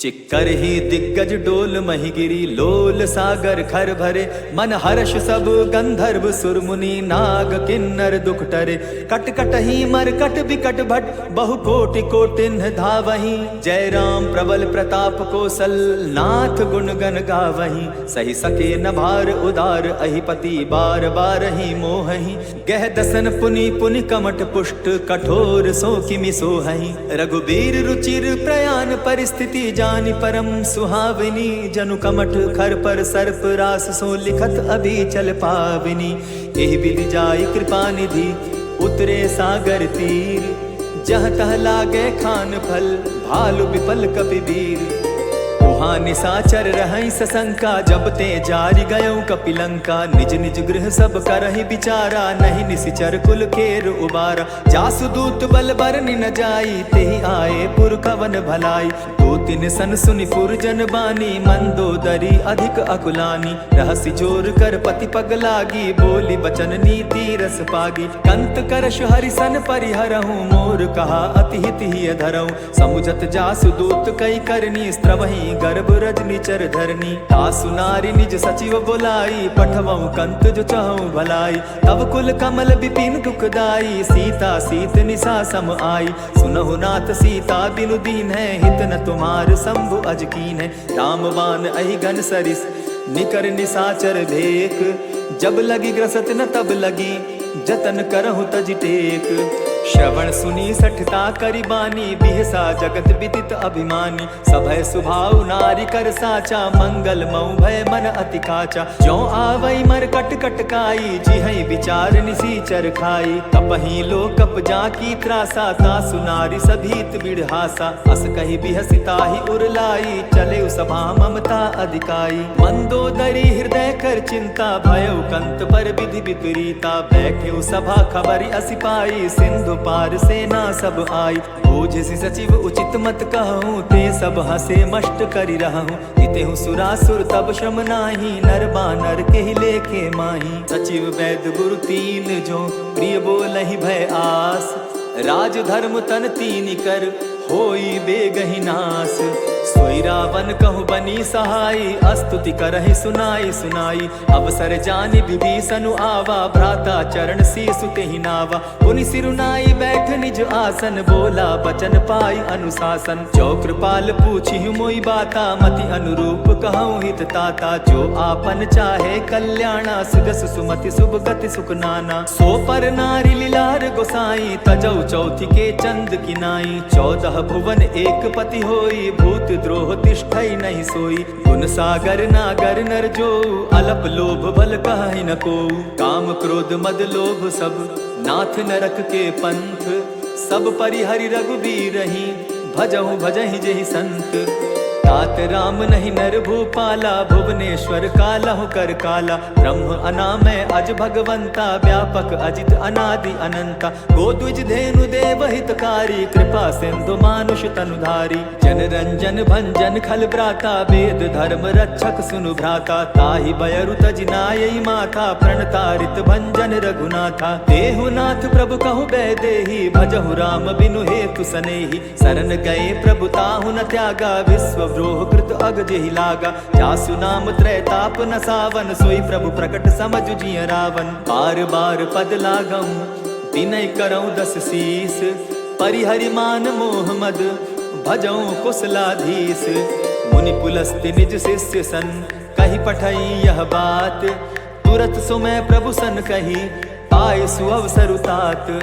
चिक्कर ही दिग्गज डोल मही गिरी, लोल सागर खर भरे। मन हर्ष सब गंधर्व सुर मुनि, नाग किन्नर दुख टरे। कट कट ही मरकट विकट भट, बहु कोटि कोटिन्ह धावहि। जय राम प्रबल प्रताप कौशल, नाथ गुण गण गावहि। सही सके न भार उदार, अहिपति बार बार ही मोहहि। गह दसन पुनि पुनि कमठ पुष्ट, कठोर सो किमि सोहहि। रघुबीर रुचिर प्रयाण परिस्थिति, जानि परम सुहाविनी। जनु कमठ खर पर सर्प रास, सो लिखत अभी चल पाविनी। एहि विधि जाई कृपा निधि, उतरे सागर तीर। जह तह लागे खान फल, भालु विपल कपिवीर। वहाँ निशाचर रहै सशंका, जब ते जारि गयौ कपिलंका। निज निज गृह सब करहि विचारा, नहीं निशिचर कुल केर उबारा। जासु दूत बल बरनि न जाई, तेहि आए पुर कवन भलाई। दो तिन सन सुनि पुरजन बानी, मंदोदरी अधिक अकुलानी। रहसि जोर कर पति पग लागी, बोली बचन नीति रस पागी। कंत करश हरिसन परिहरहूँ, मोर कहा अति हित ही धरऊँ। समुझत जासु दूत कई करनी, स्त्रवहि गर्भ रजनी चर धरनी। तासु नारी निज सचिव बुलाई, पठवऊँ कंत जो चाहूँ भलाई। तब कुल कमल विपिन दुखदाई, सीता सीत निशा सम आई। सुनहु नाथ सीता बिनु दीन है, हित न तुम्हार शंभु अज कीन है। राम बाण अहि घन सरिस, निकर निशाचर भेक। जब लगी ग्रसत न तब लगी, जतन करहु तज टेक। श्रवण सुनी सठता करिबानी, बिहसा जगत विदित अभिमानी। सभय सुभाव नारी कर साचा, मंगल मऊ भय मन अति काचा। जो आवई मर कट कटकाई, जिहई विचार निसीचर खाई। तपही लो कप जाकी त्रासा, तासु नारी सभीत बिढ़हासा। अस कही बिहसिता ही उरलाई, चले सभा ममता अधिकाई। मंदोदरी हृदय कर चिंता, भयउ कंत पर विधि विपरीता। बैठे सभा खबरी असिपाई, सिंधु पार सेना सब आई। बूझसी सचिव उचित मत कहूँ, ते सब हसे मष्ट करि रहूँ। जितेहु सुरासुर तब श्रम नाही, नर बानर के ही लेखे माही। सचिव वैद्य गुरु तीन जो, प्रिय बोलहि भय आस। राज धर्म तन तीन कर, होई बेगहि नास। सोई रावण कहु बनी सहाई, अस्तुति करहि सुनाई सुनाई। अवसर जानि विभीषण आवा, भ्राता चरण शीसु तेहि नावा। पुनि सिरुनाई बैठ निज आसन, बोला बचन पाई अनुशासन। जो कृपाल पूछिहु मोई बाता, मति अनुरूप कहूँ हित ताता। जो आपन चाहे कल्याणा, सुगस सुमति शुभ गति सुख नाना। सो पर नारी लीलार गोसाई, तजौ चौथी के चंद किनाई। 14 भुवन एक पति होई, भूत द्रोह तिष्ठई नहीं सोई। गुण सागर नागर नर जो, अलप लोभ बल कहि न को। काम क्रोध मद लोभ सब, नाथ नरक के पंथ। सब परिहरि रघुबीरहि, भजहु भजहि जेहि संत। तात राम नहीं नर भूपाला, भुवनेश्वर कालहु कर काला। ब्रह्म अनामय अज भगवंता, व्यापक अजित अनादि अनंता। गोद्विज धेनु देव हितकारी, कृपा सिंधु मानुष तनुधारी। जन रंजन भंजन खल भ्राता, वेद धर्म रक्षक सुनु भ्राता। ताहि बयरु तजिनायई माथा, प्रणतारित भंजन रघुनाथा। देहु नाथ प्रभु कहु बैदेही, भजहु राम बिनु हेतु सनेही। शरण गए प्रभु ताहु न त्यागा, विश्व द्रोह कृत अग जेहि लागा। जासु नाम त्रैताप न सावन, सोई प्रभु प्रकट समझ जिय रावण। बार बार पद लागऊं, विनय करऊं 10 शीस। परिहरि मान मोह मद, भजऊं कुशलाधीश। मुनि पुलस्त्य निज शिष्य सन, कही पठई यह बात। तुरत सुमय प्रभु सन कही, पाए सुअवसर तात।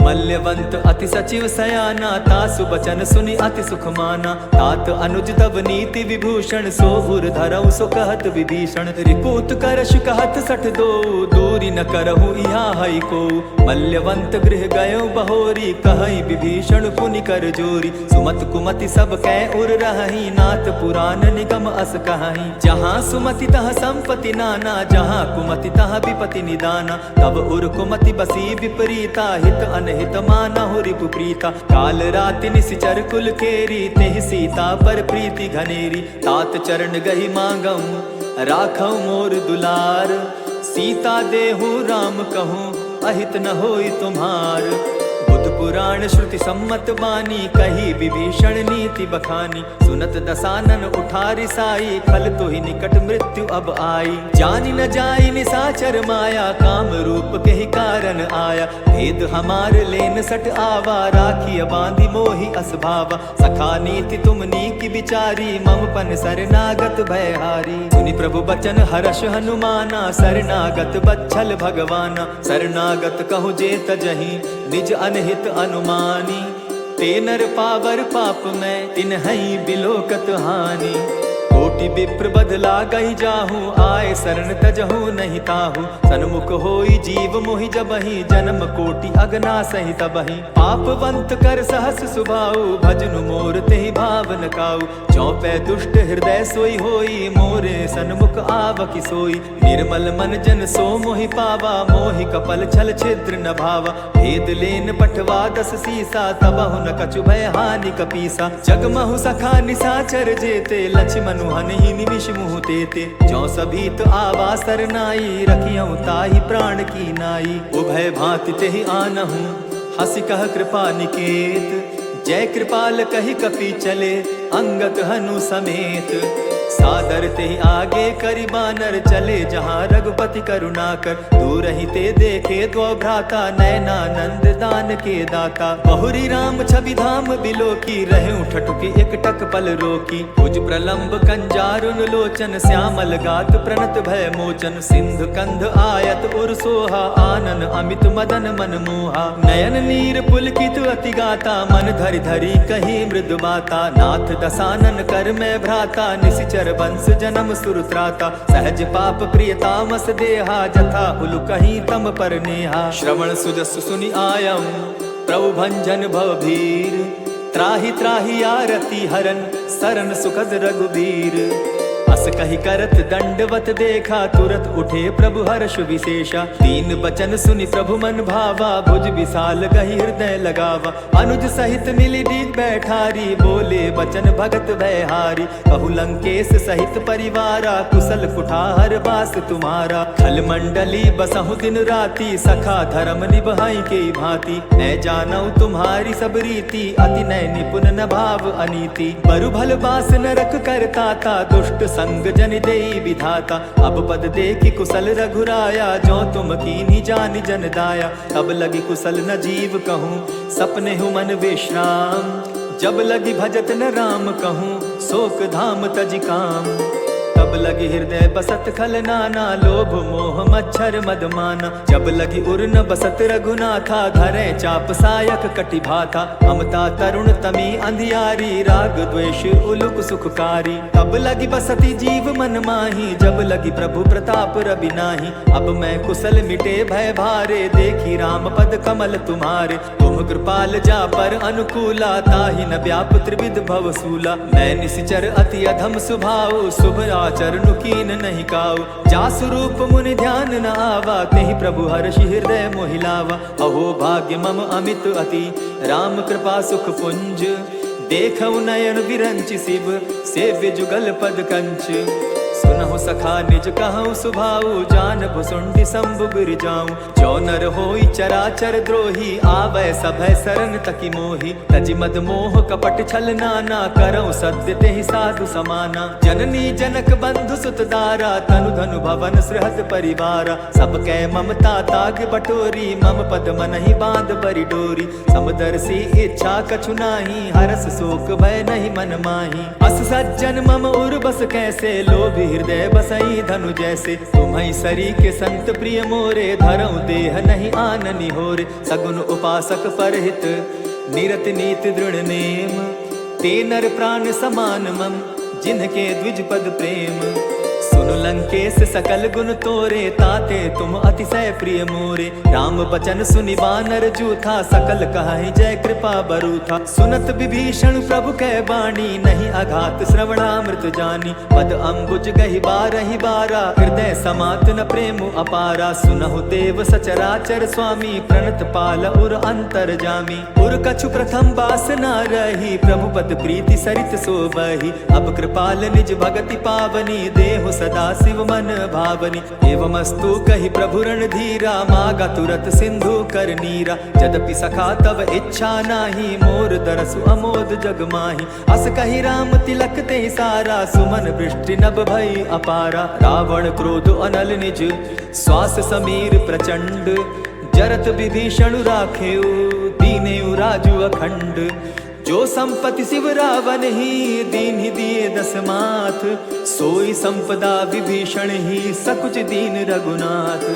मल्यवंत अति सचिव सयाना, तासु बचन सुनि अति सुख माना। तात अनुज तब नीति विभूषण, सो उर धरऊ सो कहत विभीषण। रिपुत करश कहत सठ दो, दूरी न करहु इहा हई को। मल्यवंत गृह गयो बहोरी, कहई विभीषण पुनि कर जोरी। सुमत कुमति सब कै उर रहई, नाथ पुराण निगम अस कहई। जहाँ सुमति तह संपति नाना, जहाँ कुमति तह विपति निदाना। तब उर कुमति बसी विपरीता, हित अनहित मानहु रिपु प्रीता। काल राति निशिचर कुल केरी, तेहि सीता पर प्रीति घनेरी। तात चरण गही मांगऊं, राखऊं मोर दुलार। सीता देहु राम कहूँ, अहित न होई तुम्हार। बुध पुराण श्रुति सम्मत बानी, कही विभीषण नीति बखानी। सुनत दसानन उठारी साई, खल तो ही निकट मृत्यु अब आई। जानी न जाई निसाचर माया, काम रूप के ही कारण आया। भेद हमार लेन सट आवा, राखी बांधी मोहि असभावा। सखा नीति तुम नीकी विचारी, मम पन शरणागत भयहारी। सुनि प्रभु बचन हर्ष हनुमाना, शरणागत बच्छल भगवाना। शरणागत कहु जे तजहि, निज अनहित अनुमानी। ते नर पावर पाप में, तिन्हई बिलोकत हानि। कोटि विप्र बदला गई जाहू, आए शरण तजहू नहीं ताहू। सन्मुख होई जीव मोहि जबहि, जन्म कोटि अगना सहि तबहि। पापवंत कर सहस सुभाऊ, भजनु मोर तेहि भावन काऊ। चौपै दुष्ट हृदय सोई होई, मोरे सन्मुख आवकी सोई। निर्मल मन जन सो मोहि पावा, मोहि कपल छल छिद्र न भावा। भेद लेन पठवा 10 सीसा, तबहु न कछु भय हानि कपीसा। जगमहु सखा निसाचर जेते, लक्ष्मण हनहि निमिष मुँह तेते। जो सभीत आवा सरनाई, रखियऊं ताहि प्राण की नाई। उभय भांति तेहि आनहूँ, हसि कह कृपा निकेत। जय कृपाल कहि कपि चले, अंगत हनु समेत। सादर ते आगे करि बानर चले जहाँ रघुपति करुणाकर। दूर ही ते देखे दो भ्राता नयनानंद दान के दाता। बहुरी राम छवि धाम बिलोकी रहे ठठुकी एक टक पल रोकी। भुज प्रलंब कंजारुन लोचन श्यामल गात प्रणत भय मोचन। सिंधु कंध आयत उर सोहा आनन अमित मदन मन मोहा। नयन नीर पुलकित अति गाता मन धरि धरि कही मृदु बाता। नाथ दसानन कर मैं भ्राता निशिचर वंश जन्म सुरत्राता। सहज पाप प्रियतामस देहा जथा उलु कहीं तम पर नेहा। श्रवण सुजस सुनि आयम प्रभु भंजन भवभीर। त्राहि त्राहि आरती हरन सरन सुखद रघुबीर। अस कहि करत दंडवत देखा तुरत उठे प्रभु हर्ष विशेषा। दीन बचन सुनि प्रभु मन भावा भुज विशाल गहि हृदय लगावा। अनुज सहित मिली डीग बैठारी बोले बचन भगत भयहारी। कहु लंकेश सहित परिवारा कुशल कुठार बास तुम्हारा। खल मंडली बसहु दिन राति सखा धर्म निभाई के भांति। मैं जानऊ तुम्हारी सब रीति अति नय निपुण न भाव अनीति। बरु भल बास नरक करता था दुष्ट संग जन देई विधाता। अब पद देखि कुशल रघुराया जो तुम कीन्ही जानि जन दाया। अब लगी कुशल न जीव कहूँ सपने हूँ मन विश्राम। जब लगी भजत न राम कहूँ शोक धाम तजि काम। तब लगी हृदय बसत खल नाना लोभ मोह मच्छर मदमाना। जब लगी उर न बसत रघुनाथा धरे चाप सायक कटि भाथा। ममता तरुण तमी अंधियारी राग द्वेष उलुक सुखकारी। तब लगी बसती जीव मन माही जब लगी प्रभु प्रताप रवि नाही। अब मैं कुशल मिटे भय भारे देखी राम पद कमल तुम्हारे। तुम कृपाल जा पर अनुकूला ताहि न व्याप त्रिविध भव सूला। मैं निशिचर अति अधम सुभाव शुभ चरण कीन नहीं काऊ। जासु रूप मुनि ध्यान न आवा तेहि प्रभु हर्षि हृदय मोहिलावा। अहो भाग्य मम अमित अति राम कृपा सुख पुंज। देखऊ नयन विरंचि शिव सेव्य जुगल पद कंच। सुनहु सखा निज कहूँ सुभाऊ जान भुसुंडी शंभु गिर जाऊं। जो नर होई चराचर द्रोही आवै सभय शरण तकी मोही। तजि मद मोह कपट छल नाना करऊँ सत्य तेहि साधु समाना। जननी जनक बंधु सुत दारा तनु धनु भवन सृहद परिवारा। सब कै ममता ताग बटोरी मम पद मनहि बांध बरि डोरी। समदर्शी इच्छा कछु नाही हरस शोक भय नहीं मन माही। अस सज्जन मम उर बस कैसे लोभी हृदय बसई धनु जैसे। तुम्हि सरी के संत प्रिय मोरे धरऊ देह नहीं आननि होरे। सगुन उपासक परहित निरत नीति दृढ़ नेम। ते नर प्राण समान मम जिनके द्विज पद प्रेम। सुन लंकेश सकल गुण तोरे ताते तुम अतिशय प्रिय मोरे। राम बचन सुनि बानर जूथा सकल कहाहि जय कृपा बरूथा। सुनत विभीषण प्रभु कै बाणी नहीं अघात श्रवणामृत जानी। पद अम्बुज गहि बारहि बारा हृदय समात न प्रेम अपारा। सुनहु देव सचराचर स्वामी प्रणत पाल उर अंतर जामी। उर कछु प्रथम बास न रही प्रभु पद प्रीति सरित सोबही। अब कृपाल निज भगति पावनी देहु सदा शिव मन भावनी। एवमस्तु कहि प्रभु रणधीरा मागा तुरत सिंधु कर नीरा। यद्यपि सखा तव इच्छा नाही मोर दरसु अमोद जग माही। अस कहि राम तिलक ते सारा सुमन वृष्टि नभ भई अपारा। रावण क्रोध अनल निज श्वास समीर प्रचंड। जरत विभीषण राखेउ दीनेउ राजु अखंड। जो संपत्ति शिव रावण ही दीन ही दिए दस माथ। सोई संपदा विभीषण ही सकुच दीन रघुनाथ।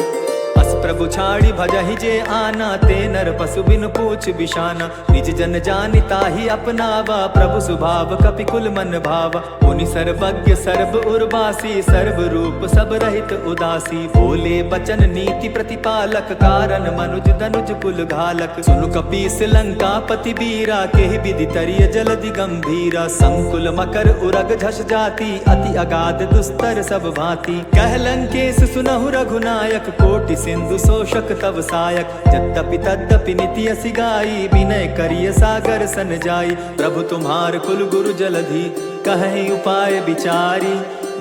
अस प्रभु छाड़ी भजहि जे आना ते नर पशु बिन पूछ बिशाना। निज जन जानिता ही अपनावा प्रभु स्वभाव कपि कुल मन भावा। मुनि सर्वज्ञ सर्व उर्वासी सर्व रूप सब रहित उदासी। बोले बचन नीति प्रतिपालक कारण मनुज दनुज कुल घालक। सुनु कपीस लंका पति बीरा केहि विधि तरिय जलधि गंभीरा। संकुल मकर उरग झस जाति अति अगाध दुस्तर सब भांति। कह लंकेश सुनहु रघुनायक कोटि सिंधु शोषक तव सायक। यद्यपि तद्यपि निति असि गाई विनय करिय सागर सन जाई। प्रभु तुम्हार कुल गुरु जलधि कहि उपाय विचारी।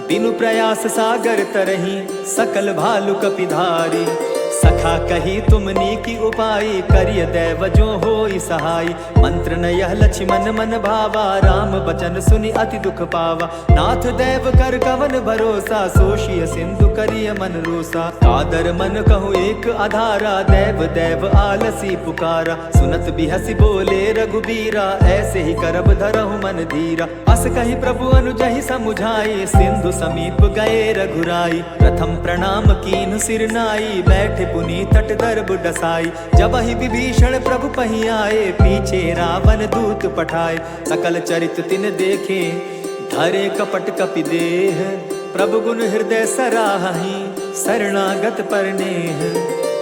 बिनु प्रयास सागर तरही सकल भालु कपिधारी। सखा कही तुमनी की उपाई, करिय दैव जो होई सहाई। मंत्र न यह लक्ष्मण मन भावा, राम बचन सुनि अति दुख पावा। नाथ दैव कर कवन भरोसा, सोशिय सिंधु करिय मन रोसा। कादर मन कहूँ एक आधारा, दैव दैव आलसी पुकारा। सुनत बिहसी बोले रघुबीरा, ऐसे ही करब धरहु मन धीरा। अस कही प्रभु अनुजहि समुझाई, सिंधु समीप गए रघुराई। प्रथम प्रणाम कीन्हु सिर नाई, बैठे पुनि तट दर्ब डसाई। जब ही विभीषण प्रभु पही आए, पीछे रावण दूत पठाए। सकल चरित तिन देखे, धरे कपट कपि देह। प्रभु गुण हृदय सराहि, शरणागत परनेह।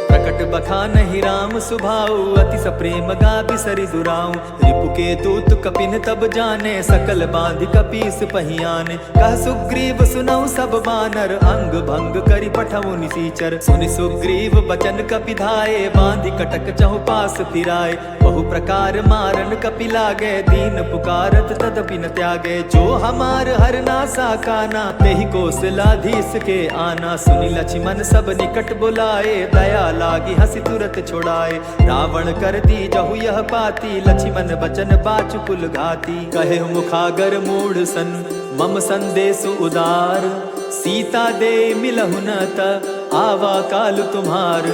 प्रकट बखानहि राम सुभाऊ, अति सप्रेम गा बिसरि दुराऊ। रिपु के दूत कपिन तब जाने, सकल बांधि कपीस पहियाने। कह सुग्रीव सुनऊ सब बानर, अंग भंग करि पठऊ निसीचर। सुनि सुग्रीव बचन कपि धाये, बांधि कटक चहुपास फिराए। बहु प्रकार मारन कपि लागे, दीन पुकारत तदपि न त्यागे। जो हमार हर नासा काना, तेहि कौशलाधीश के आना। सुनि लक्ष्मण सब निकट बुलाए, दया लागी हंसी तुरत छुड़ाए। रावण कर दी जहु यह पाती, लक्ष्मण बचन बाचु कुल घाती। कहे मुखागर मूढ़ सन, मम संदेश उदार। सीता दे मिलहु न त, आवा काल तुम्हार।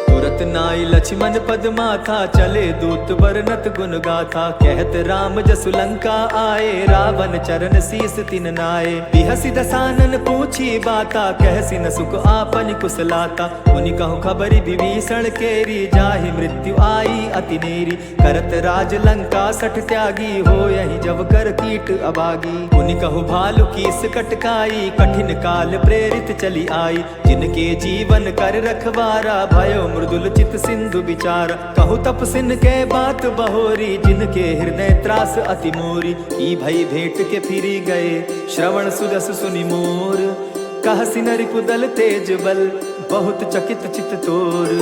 तुरत नाई लक्ष्मण पद माथा, चले दूत बरनत गुण गाथा। कहत राम जसु लंका आए, रावण चरण शीस तिन नाए। बिहसि दसानन पूछी बाता, कहसि न सुख आपन कुशलाता। मुनि कहु खबरि विभीषण केरी, जाहि मृत्यु आई अति नेरी। करत राज लंका सठ त्यागी, हो यही जब कर कीट अभागी। मुनि कहु भालु कीस कटकाई, कठिन काल प्रेरित चली आई। जिनके जीवन कर रखवारा, भयो मृदुल चित सिंधु विचार। कहु तपसिन के बात बहोरी, जिनके हृदय त्रास अति मोरी। ई भई भेंट के फिरी गए, श्रवण सुदस सुनि मोर। कहसि न रिपुदल तेज बल, बहुत चकित चित तोर।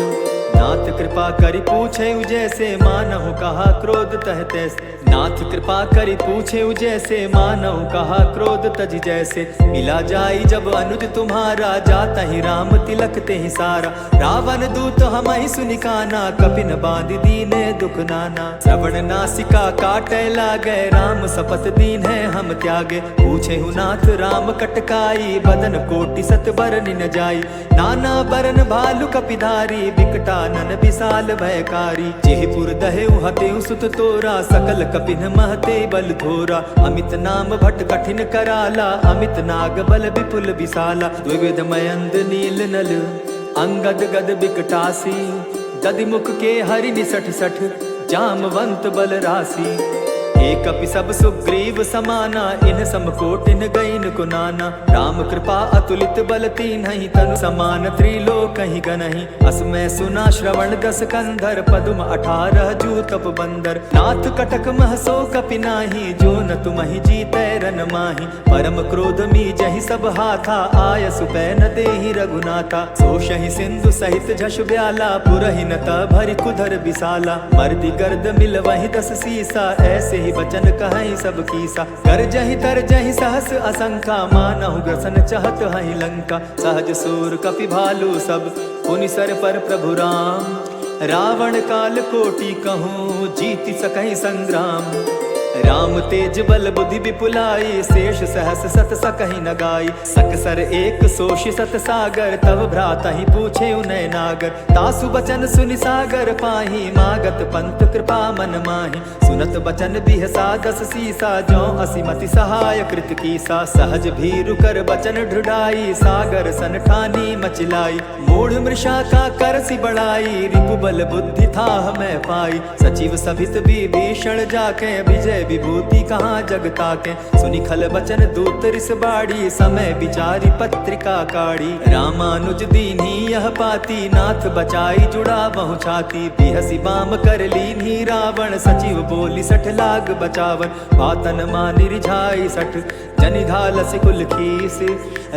नाथ कृपा करि पूछे जैसे, मानहु कहा क्रोध तह तैसे। नाथ कृपा करि पूछे जैसे, मानहु कहा क्रोध तज जैसे। मिला जाई जब अनुज तुम्हारा, जाता ही राम तिलक ते ही सारा। रावण दूत हमहि सुनि काना, कपिन बांधि दीने दुख नाना। श्रवण नासिका काटे लागे, राम सपत दीन है हम त्यागे। पूछे नाथ राम कटकाई, बदन कोटि सत बरनि न जाई। नाना बरन भालु कपिधारी, बिकटानन विशाल भयकारी। जेहिपुर दहेउ हतेउ सुत तोरा, सकल कपिन महते बल थोरा। अमित नाम भट कठिन कराला, अमित नाग बल विपुल विशाला। द्विविध मयंद नील नल, अंगद गद बिकटासी। दधि मुख के हरि निसठ सठ, जामवंत बल राशि। एक कपि सब सुग्रीव समाना, इन समकोटिन गईन को नाना। राम कृपा अतुलित बल तीन्हि, तनु समान त्रिलोक ही गनहि। असमय सुना श्रवण दस कंधर, पदुम 18 जूतप बंदर। नाथ कटक महसो कपि नाही, जो न तुमहि जीतै रन माही। परम क्रोध मी जहि सब हाथा, आय सुपै न देहि रघुनाथा। सोषहि सिंधु सहित झष ब्याला, पुरहि न त भरि कुधर विशाला। मर्दि गर्द मिल वहि 10 सीसा, ऐसे ही बचन कहहि सब कीसा। कर जहि तर जहि सहस असंखा, मानहु ग्रसन चहत हहि लंका। सहज सूर कपि भालु सब, पुनि सर पर प्रभु राम। रावण काल कोटि कहूँ, जीति सकहि संग्राम। राम तेज बल बुद्धि विपुलाई, शेष सहस सत सकहि न गाई। सकसर एक सोषि सत सागर, तब भ्राता ही पूछे उनय नागर। तासु बचन सुनि सागर पाही, मागत पंथ कृपा मन माही। सुनत बचन बिहसा 10 सीसा, जो असिमति सहाय कृत कीसा। सहज भीरु कर बचन ढुढ़ाई, सागर सन ठानी मचिलाई। मूढ़ मृषा का करसि बढ़ाई, रिपु बल बुद्धि थाह मैं पाई। सचिव सभित विभीषण जाके, विजय विभूति कहाँ जगता के। सुनि खल बचन दूत रिस बाड़ी, समय विचारी पत्रिका काढ़ी। रामानुज दीन्ही यह पाती, नाथ बचाई जुड़ा बहु छाती। बिहसी बाम कर लीन्ही रावण, सचिव बोली 60 लाग बचावन। पातन मानि रिझाई 60, जनिधालसि कुल खीस।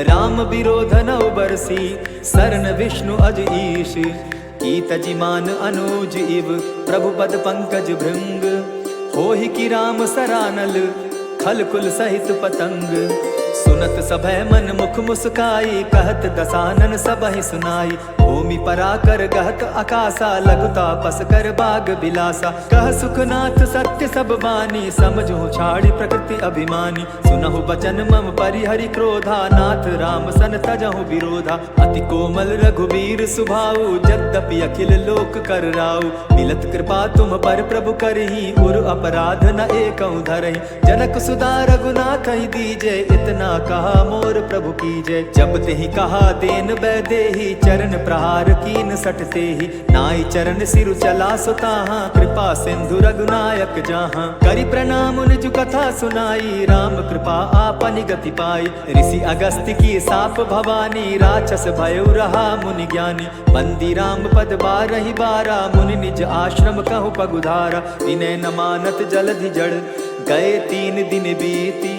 राम विरोध न बरसी, सरन विष्णु अज ईश। कीतजिमान अनुज इव, प्रभु पद पंकज भृंग। होहि की राम सरानल, खल कुल सहित पतंग। सुनत सभय मन मुख मुस्काई, कहत दसानन सबहि सुनाई। भूमि पराकर गहत आकाशा, लघु तापस कर बाग बिलासा। कह सुखनाथ सत्य सब बानी, समझो छाड़ी प्रकृति अभिमानी। सुनहु बचन मम परिहरि क्रोधा, नाथ राम सन तजहु विरोधा। अति कोमल रघुबीर सुभाऊ, यद्यपि अखिल लोक कर राऊ। मिलत कृपा तुम पर प्रभु करही, उर अपराध न एकहु धरहि। जनक सुधा रघुनाथ ही दीजे, इतना कहा मोर प्रभु कीजे। जब तेहि कहा देन बैदेही, चरण प्रहार कीन सटते ही। नाई चरण सिरु चला सुताहा, कृपा सिंधु रघुनायक जाहा। करि प्रणाम निज कथा सुनाई, राम कृपा आपनि गति पाई। ऋषि अगस्त्य की साप भवानी, राक्षस भयउ रहा मुनि ज्ञानी। बंदी राम पद बारहि बारा, मुनि निज आश्रम कहु पगुधारा। विनय न मानत जलधि जड़, गए 3 दिन बीती।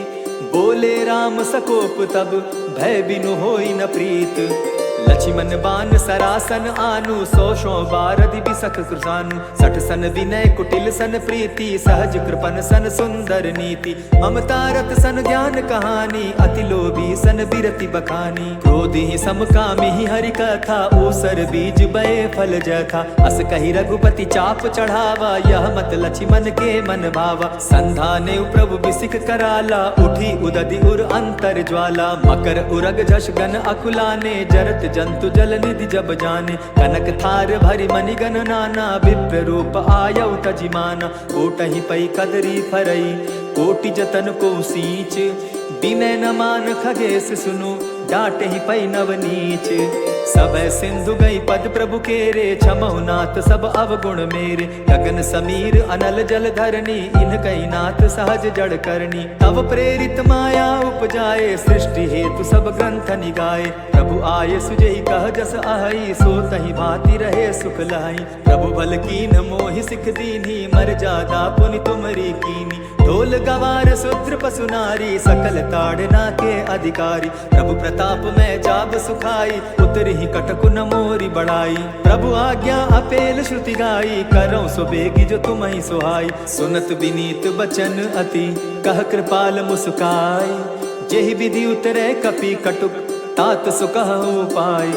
बोले राम सकोप तब, भय बिनु होई न प्रीत। लक्ष्मण बान सरासन आनु, 100 बारधि बिसख कृसानु। 60 सन विनय कुटिल सन प्रीति, सहज कृपन सन सुंदर नीति। ममता रत सन ज्ञान कहानी, अति लोभी सन बिरति बखानी। क्रोधि समकामी हरि कथा, ऊसर बीज बये फल जथा। अस कही रघुपति चाप चढ़ावा, यह मत लक्ष्मण के मन भावा। संधाने प्रभु बिसिख कराला, उठी उदधि उर अंतर ज्वाला। मकर उरग झष गन अकुलाने, जरत जंतु जल निधि जब जाने। कनक थार भरि मणिगण नाना, विप्र रूप आयउ तजिमाना। कोटहि पै कदरी फरई, कोटि जतन को सींच। विनय न मान खगेश सुनु, डांटहि पै नव नीच। सबय सिंधु गई पद प्रभु केरे, क्षमहु नाथ सब अवगुण मेरे। गगन समीर अनल जल धरनी, इनकहि नाथ सहज जड़ करनी। तब प्रेरित माया उपजाए, सृष्टि हेतु सब ग्रंथ निगाए। प्रभु आये सुजहि कह जस अहई, सो तहि भांति रहे सुख लहई। प्रभु बल कीन मोहि सिख दीन्ही, मर्यादा पुनि तुमरी कीनी। ढोल गवार शूद्र पशु नारी, सकल ताड़ना के अधिकारी। प्रभु प्रताप में जाब सुखाई, उतरि कटकु न मोरी बड़ाई। प्रभु आज्ञा अपेल श्रुति गाई, करऊं सो बेगी जो तुम्हि सुहाई। सुनत विनीत बचन अति, कह कृपाल मुस्काई। जेहि विधि उतरे कपि कटुक, तात सुकहु उपाय।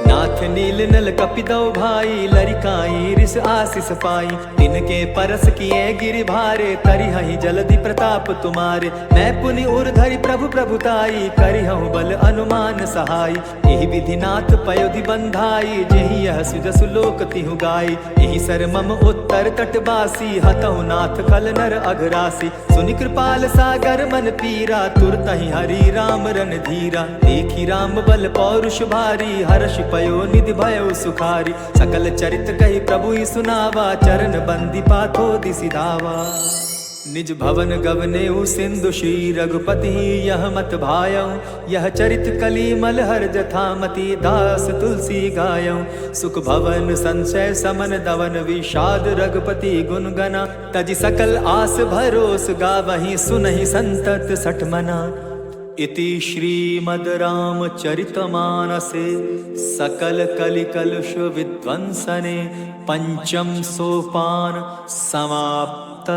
नाथ नील नल कपिदौ भाई, लरिकाई रिस आशीष पाई। तिनके परस किए गिरि भारे, तरिहहि जलधि प्रताप तुम्हारे। मैं पुनि उर धरि प्रभु प्रभुताई, करिहउँ बल अनुमान सहाय। एहि विधि नाथ पयोधि बंधाई, जेहि यह सुजसु लोक तिहु गाई। एहि सर मम उत्तर तटवासी, हतहु नाथ खल नर अघरासी। सुनि कृपाल सागर मन पीरा, तुरतहि हरि राम रन धीरा। देखी राम बल पौरुष भारी, हर्ष पयो निधि भयो सुखारी। सकल चरित कही प्रभु ही सुनावा, चरण बंदी पाथो दिसि धावा। निज भवन गवनेउ सिंधु श्री रघुपति, यह मत भायऊ। यह चरित कलिमल हर जथामति, दास तुलसी गायऊ। सुख भवन संशय समन दवन, विषाद रघुपति गुण गना। तजि सकल आस भरोस गावहि, सुनहि संतत सठ मना। इति श्रीमद् रामचरितमानसे सकल कलिकलुष विध्वंसने, पंचम सोपान समाप्त।